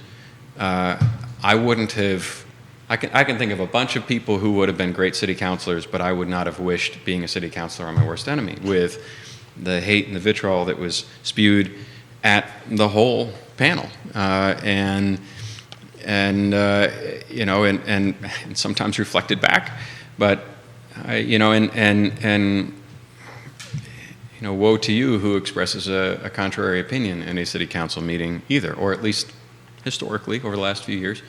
I wouldn't have. I can think of a bunch of people who would have been great city councilors, but I would not have wished being a city councilor on my worst enemy, with the hate and the vitriol that was spewed at the whole panel, and sometimes reflected back, but woe to you who expresses a contrary opinion in a city council meeting either, or at least historically over the last few years.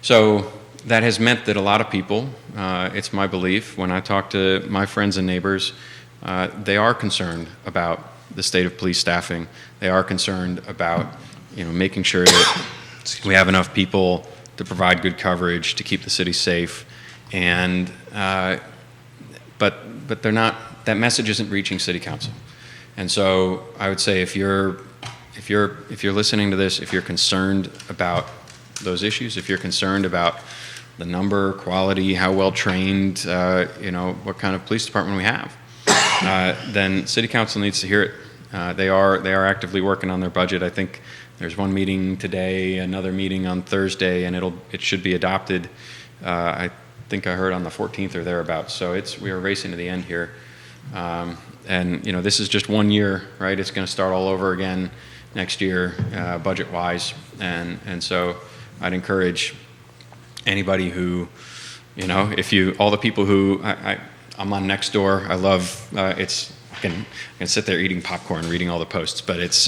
So that has meant that a lot of people, it's my belief, when I talk to my friends and neighbors, they are concerned about the state of police staffing. They are concerned about making sure that we have enough people to provide good coverage, to keep the city safe, and but they're not. That message isn't reaching city council, and so I would say if you're listening to this, if you're concerned about those issues, if you're concerned about the number, quality, how well trained, what kind of police department we have, then city council needs to hear it. They are actively working on their budget. I think there's one meeting today, another meeting on Thursday, and it should be adopted. I think I heard on the 14th or thereabouts. So we are racing to the end here, and this is just 1 year, right? It's going to start all over again next year, budget-wise, and so I'd encourage anybody who, all the people who I'm on Nextdoor. I love I can sit there eating popcorn, reading all the posts, but it's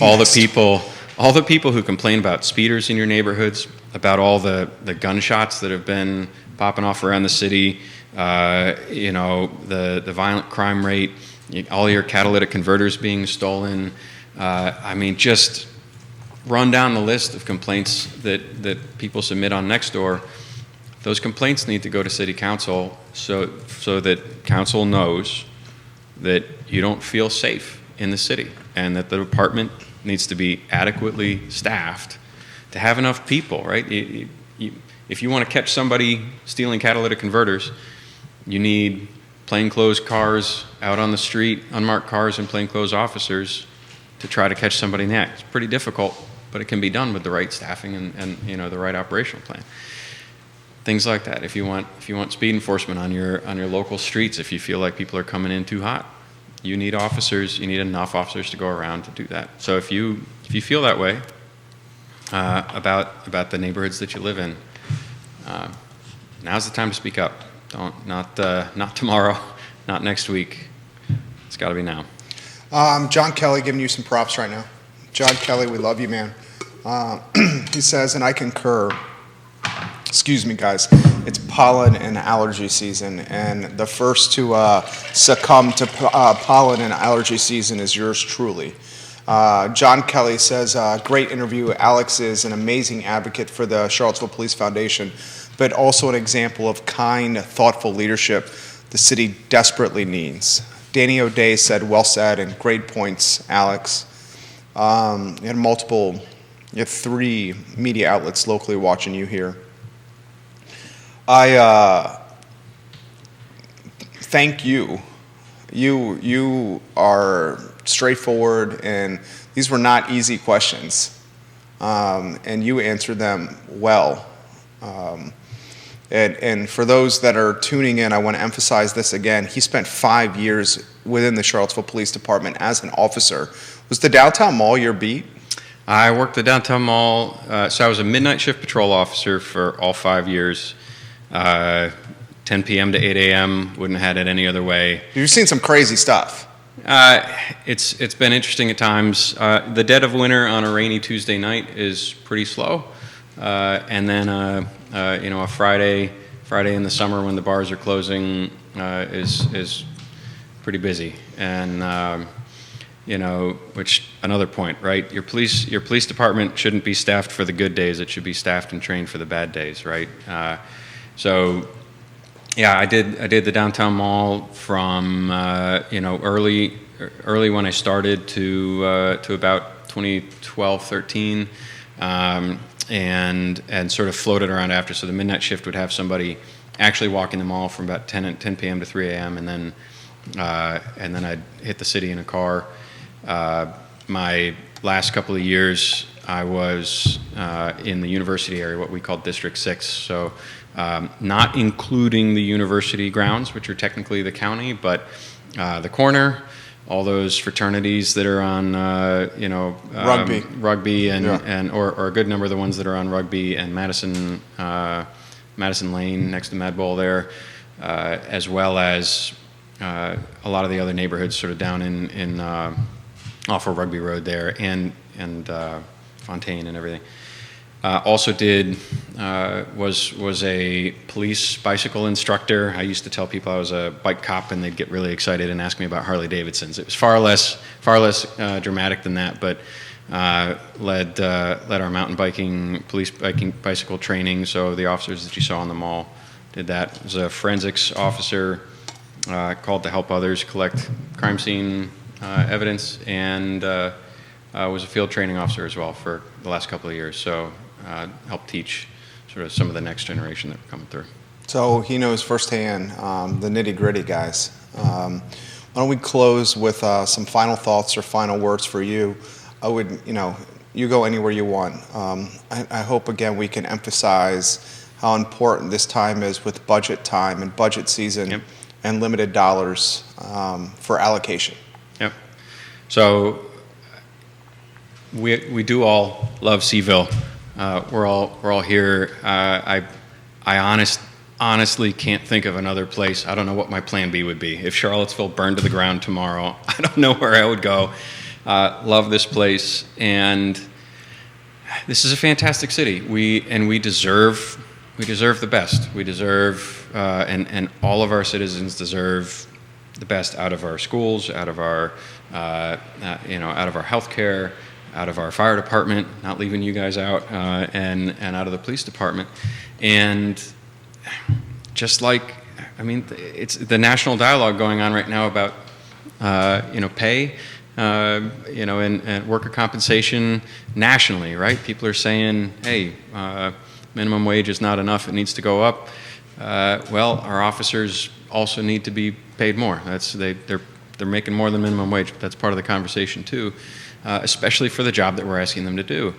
all the people who complain about speeders in your neighborhoods, about all the gunshots that have been popping off around the city, the violent crime rate, all your catalytic converters being stolen. Just run down the list of complaints that people submit on Nextdoor. Those complaints need to go to city council so that council knows that you don't feel safe in the city, and that the department needs to be adequately staffed to have enough people, right? If you want to catch somebody stealing catalytic converters, you need plainclothes cars out on the street, unmarked cars and plainclothes officers to try to catch somebody in the act. It's pretty difficult, but it can be done with the right staffing and the right operational plan. Things like that. If you want speed enforcement on your local streets, if you feel like people are coming in too hot, you need officers. You need enough officers to go around to do that. So if you feel that way about the neighborhoods that you live in, now's the time to speak up. Not tomorrow, not next week. It's got to be now. John Kelly giving you some props right now. John Kelly, we love you, man. He says, and I concur. Excuse me, guys. It's pollen and allergy season, and the first to succumb to pollen and allergy season is yours truly. John Kelly says, great interview. Alex is an amazing advocate for the Charlottesville Police Foundation, but also an example of kind, thoughtful leadership the city desperately needs. Danny O'Day said, well said, and great points, Alex. You have 3 media outlets locally watching you here. I thank you. You are straightforward, and these were not easy questions, and you answered them well. And for those that are tuning in, I want to emphasize this again. He spent 5 years within the Charlottesville Police Department as an officer. Was the downtown mall your beat? I worked the downtown mall, so I was a midnight shift patrol officer for all 5 years. 10 p.m. to 8 a.m. Wouldn't have had it any other way. You've seen some crazy stuff. It's been interesting at times. The dead of winter on a rainy Tuesday night is pretty slow, and then a Friday in the summer when the bars are closing is pretty busy. And which another point, right? Your police department shouldn't be staffed for the good days. It should be staffed and trained for the bad days, right? So, Yeah, I did the downtown mall from early when I started to about 2012, 13, and sort of floated around after. So the midnight shift would have somebody actually walking the mall from about 10 p.m. to 3 a.m. and then I'd hit the city in a car. My last couple of years, I was in the university area, what we call District 6. So not including the university grounds, which are technically the county, but the corner, all those fraternities that are on, rugby or a good number of the ones that are on Rugby and Madison Lane next to Mad Bowl there, as well as a lot of the other neighborhoods sort of down in off of Rugby Road there and Fontaine and everything. Also was a police bicycle instructor. I used to tell people I was a bike cop, and they'd get really excited and ask me about Harley Davidsons. It was far less dramatic than that, but led our mountain biking, police bicycle training. So the officers that you saw on the mall did that. Was a forensics officer, called to help others collect crime scene evidence, and was a field training officer as well for the last couple of years. So helped teach sort of some of the next generation that were coming through. So he knows firsthand the nitty-gritty, guys. Why don't we close with some final thoughts or final words for you? I would, you go anywhere you want. I hope, again, we can emphasize how important this time is with budget time and budget season. Yep. And limited dollars for allocation. Yep. So we do all love CVille. We're all here. I honestly can't think of another place. I don't know what my plan B would be. If Charlottesville burned to the ground tomorrow, I don't know where I would go. Love this place, and this is a fantastic city. We deserve the best. We deserve, and all of our citizens deserve the best out of our schools, out of our, out of our healthcare, out of our fire department, not leaving you guys out, and out of the police department. And just like, it's the national dialogue going on right now about, pay, and worker compensation nationally, right? People are saying, hey, minimum wage is not enough, it needs to go up. Well, our officers also need to be paid more. They're making more than minimum wage, but that's part of the conversation too, especially for the job that we're asking them to do.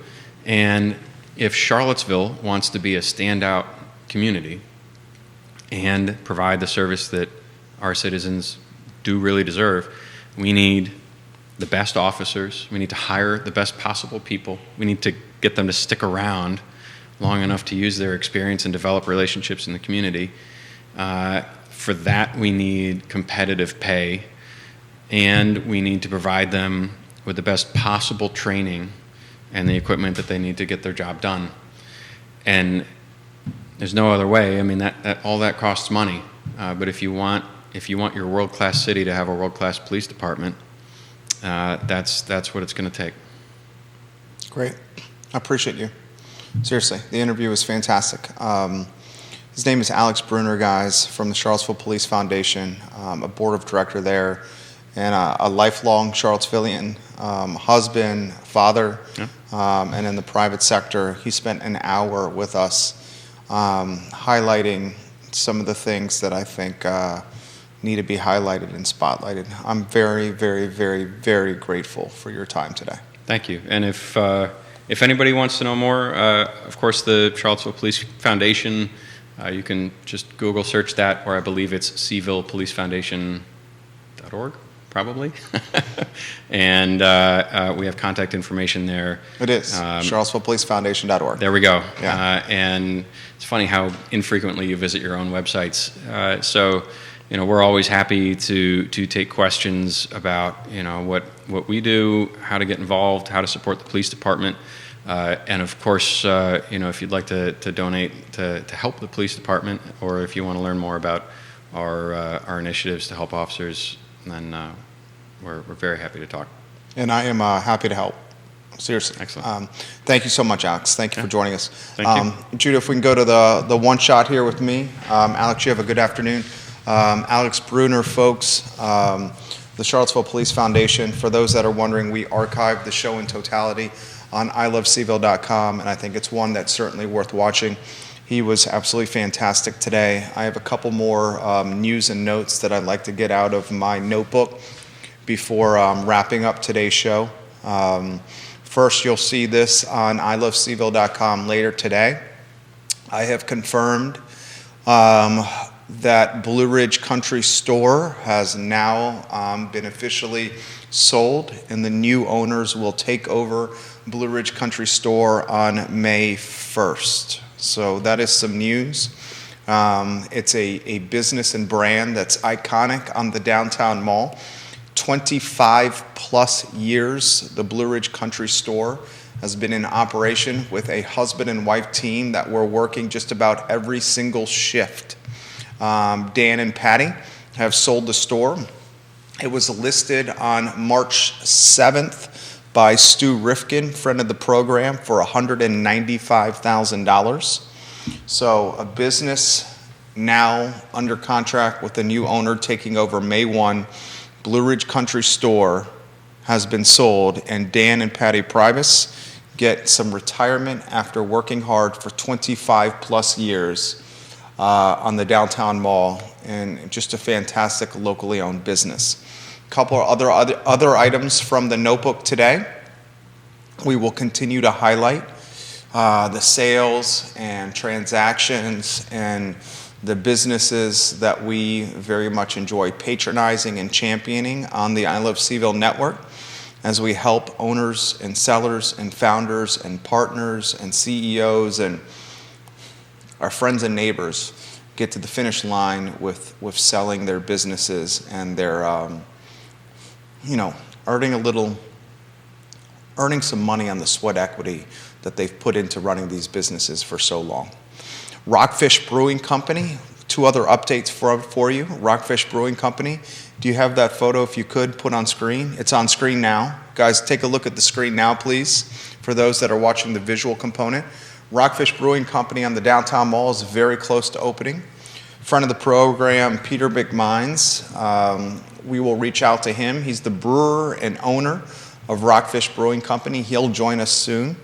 And if Charlottesville wants to be a standout community and provide the service that our citizens do really deserve, we need the best officers. We need to hire the best possible people. We need to get them to stick around long enough to use their experience and develop relationships in the community. For that, we need competitive pay, and we need to provide them with the best possible training and the equipment that they need to get their job done. And there's no other way. That all that costs money. But if you want your world-class city to have a world-class police department, that's what it's going to take. Great. I appreciate you. Seriously, the interview was fantastic. His name is Alex Bruner, guys, from the Charlottesville Police Foundation, a board of director there, and a lifelong Charlottesvillian, husband, father, and in the private sector. He spent an hour with us highlighting some of the things that I think need to be highlighted and spotlighted. I'm very, very, very, very grateful for your time today. Thank you. And if anybody wants to know more, of course, the Charlottesville Police Foundation, you can just Google search that, or I believe it's CVillePoliceFoundation.org, probably. And we have contact information there. It is, CharlottesvillePoliceFoundation.org. There we go. Yeah. And it's funny how infrequently you visit your own websites. So, we're always happy to take questions about, what we do, how to get involved, how to support the police department. And of course, if you'd like to donate to help the police department, or if you want to learn more about our initiatives to help officers, then we're very happy to talk. And I am happy to help. Seriously. Excellent. Thank you so much, Alex. Thank you for joining us. Thank you. Judah, if we can go to the one shot here with me. Alex, you have a good afternoon. Alex Bruner, folks, the Charlottesville Police Foundation. For those that are wondering, we archived the show in totality on ilovecville.com, and I think it's one that's certainly worth watching. He was absolutely fantastic today. I have a couple more news and notes that I'd like to get out of my notebook before wrapping up today's show. First, you'll see this on ilovecville.com later today. I have confirmed that Blue Ridge Country Store has now been officially sold, and the new owners will take over Blue Ridge Country Store on May 1st. So that is some news. It's a business and brand that's iconic on the downtown mall. 25 plus years, the Blue Ridge Country Store has been in operation with a husband and wife team that were working just about every single shift. Dan and Patty have sold the store. It was listed on March 7th by Stu Rifkin, friend of the program, for $195,000. So a business now under contract with a new owner taking over May 1. Blue Ridge Country Store has been sold, and Dan and Patty Primus get some retirement after working hard for 25 plus years on the downtown mall, and just a fantastic locally owned business. A couple of other items from the notebook today. We will continue to highlight the sales and transactions and the businesses that we very much enjoy patronizing and championing on the I Love CVille Network, as we help owners and sellers and founders and partners and CEOs and our friends and neighbors get to the finish line with selling their businesses, and they're earning some money on the sweat equity that they've put into running these businesses for so long. Rockfish Brewing Company, two other updates for you. Rockfish Brewing Company, do you have that photo, if you could, put on screen? It's on screen now. Guys, take a look at the screen now, please, for those that are watching the visual component. Rockfish Brewing Company on the downtown mall is very close to opening. Friend of the program, Peter McMines, we will reach out to him. He's the brewer and owner of Rockfish Brewing Company. He'll join us soon.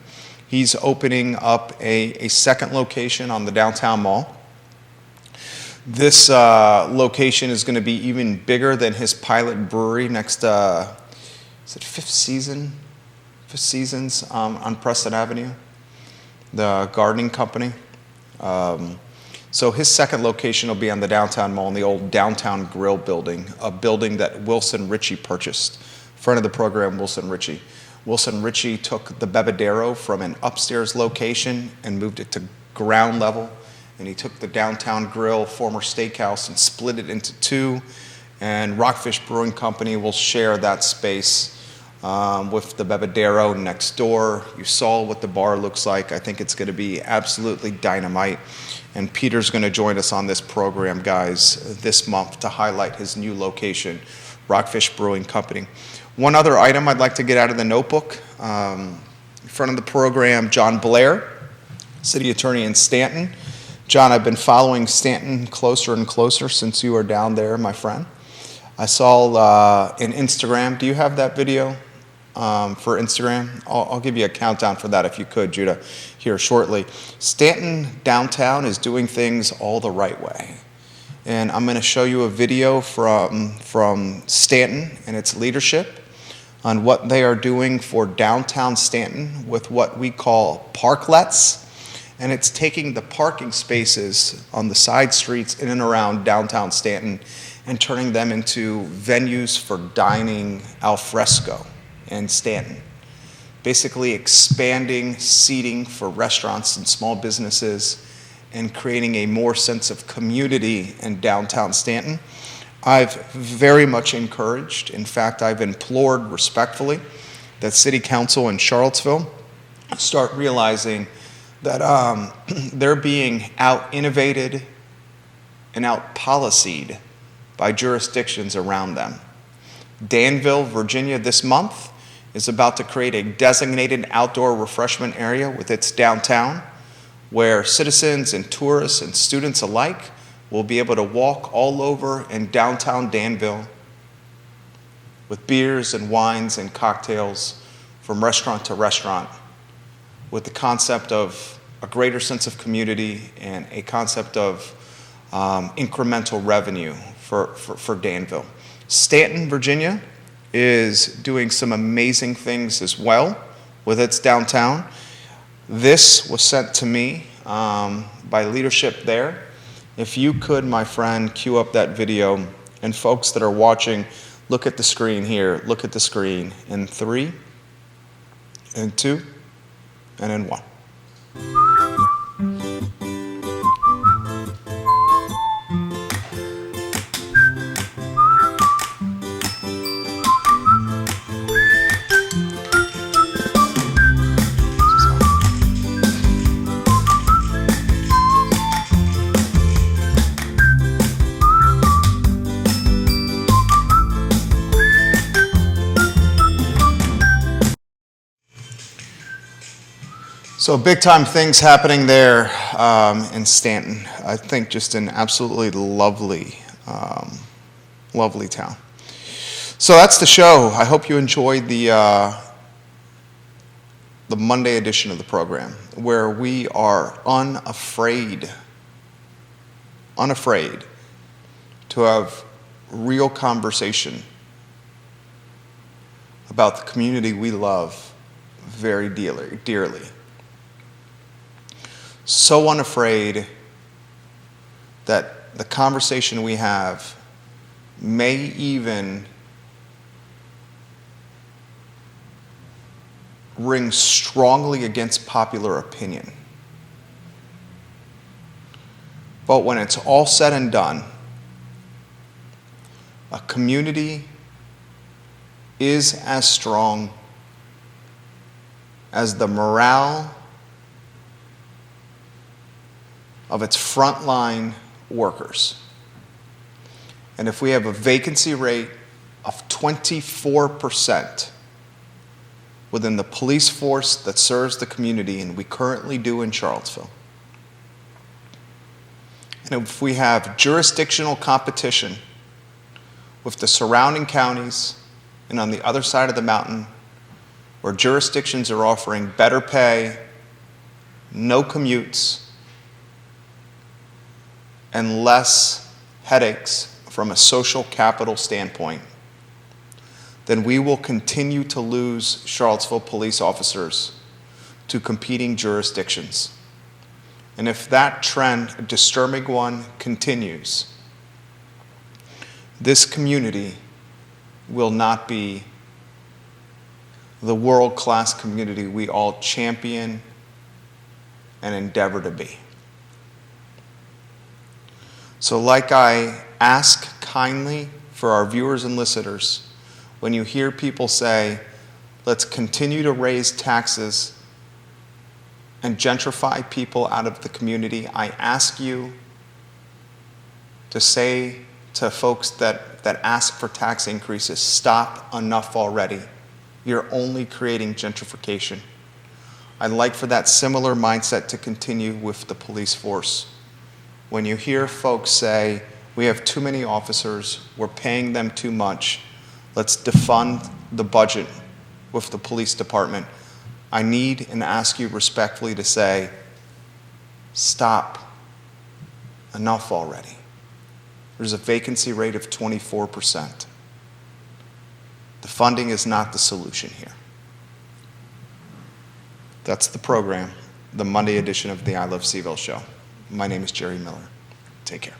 He's opening up a second location on the downtown mall. This location is going to be even bigger than his pilot brewery next, is it Fifth Seasons on Preston Avenue, the gardening company. So his second location will be on the downtown mall in the old Downtown Grill building, a building that Wilson Ritchie purchased. Friend of the program, Wilson Ritchie. Wilson Ritchie took the Bebedero from an upstairs location and moved it to ground level. And he took the Downtown Grill, former steakhouse, and split it into two. And Rockfish Brewing Company will share that space with the Bebedero next door. You saw what the bar looks like. I think it's going to be absolutely dynamite. And Peter's going to join us on this program, guys, this month to highlight his new location, Rockfish Brewing Company. One other item I'd like to get out of the notebook. In front of the program, John Blair, City Attorney in Staunton. John, I've been following Staunton closer and closer since you were down there, my friend. I saw in Instagram, do you have that video for Instagram? I'll give you a countdown for that if you could, Judah, here shortly. Staunton downtown is doing things all the right way. And I'm going to show you a video from Staunton and its leadership on what they are doing for downtown Staunton with what we call parklets. And it's taking the parking spaces on the side streets in and around downtown Staunton and turning them into venues for dining al fresco in Staunton. Basically expanding seating for restaurants and small businesses and creating a more sense of community in downtown Staunton. I've very much encouraged, in fact, I've implored respectfully that City Council in Charlottesville start realizing that they're being out-innovated and out-policied by jurisdictions around them. Danville, Virginia this month is about to create a designated outdoor refreshment area with its downtown, where citizens and tourists and students alike will be able to walk all over in downtown Danville with beers and wines and cocktails from restaurant to restaurant, with the concept of a greater sense of community and a concept of incremental revenue for Danville. Staunton, Virginia is doing some amazing things as well with its downtown. This was sent to me by leadership there. If you could, my friend, cue up that video, and folks that are watching, look at the screen here, look at the screen in 3, in 2, and in 1. So big time things happening there in Staunton. I think just an absolutely lovely, lovely town. So that's the show. I hope you enjoyed the Monday edition of the program, where we are unafraid to have real conversation about the community we love very dearly. So unafraid that the conversation we have may even ring strongly against popular opinion. But when it's all said and done, a community is as strong as the morale of its frontline workers. And if we have a vacancy rate of 24% within the police force that serves the community, and we currently do in Charlottesville, and if we have jurisdictional competition with the surrounding counties and on the other side of the mountain, where jurisdictions are offering better pay, no commutes, and less headaches from a social capital standpoint, then we will continue to lose Charlottesville police officers to competing jurisdictions. And if that trend, a disturbing one, continues, this community will not be the world-class community we all champion and endeavor to be. So like I ask kindly for our viewers and listeners, when you hear people say, let's continue to raise taxes and gentrify people out of the community, I ask you to say to folks that ask for tax increases, stop, enough already. You're only creating gentrification. I'd like for that similar mindset to continue with the police force. When you hear folks say, we have too many officers, we're paying them too much, let's defund the budget with the police department, I need and ask you respectfully to say, stop, enough already. There's a vacancy rate of 24%. The funding is not the solution here. That's the program, the Monday edition of the I Love CVille Show. My name is Jerry Miller. Take care.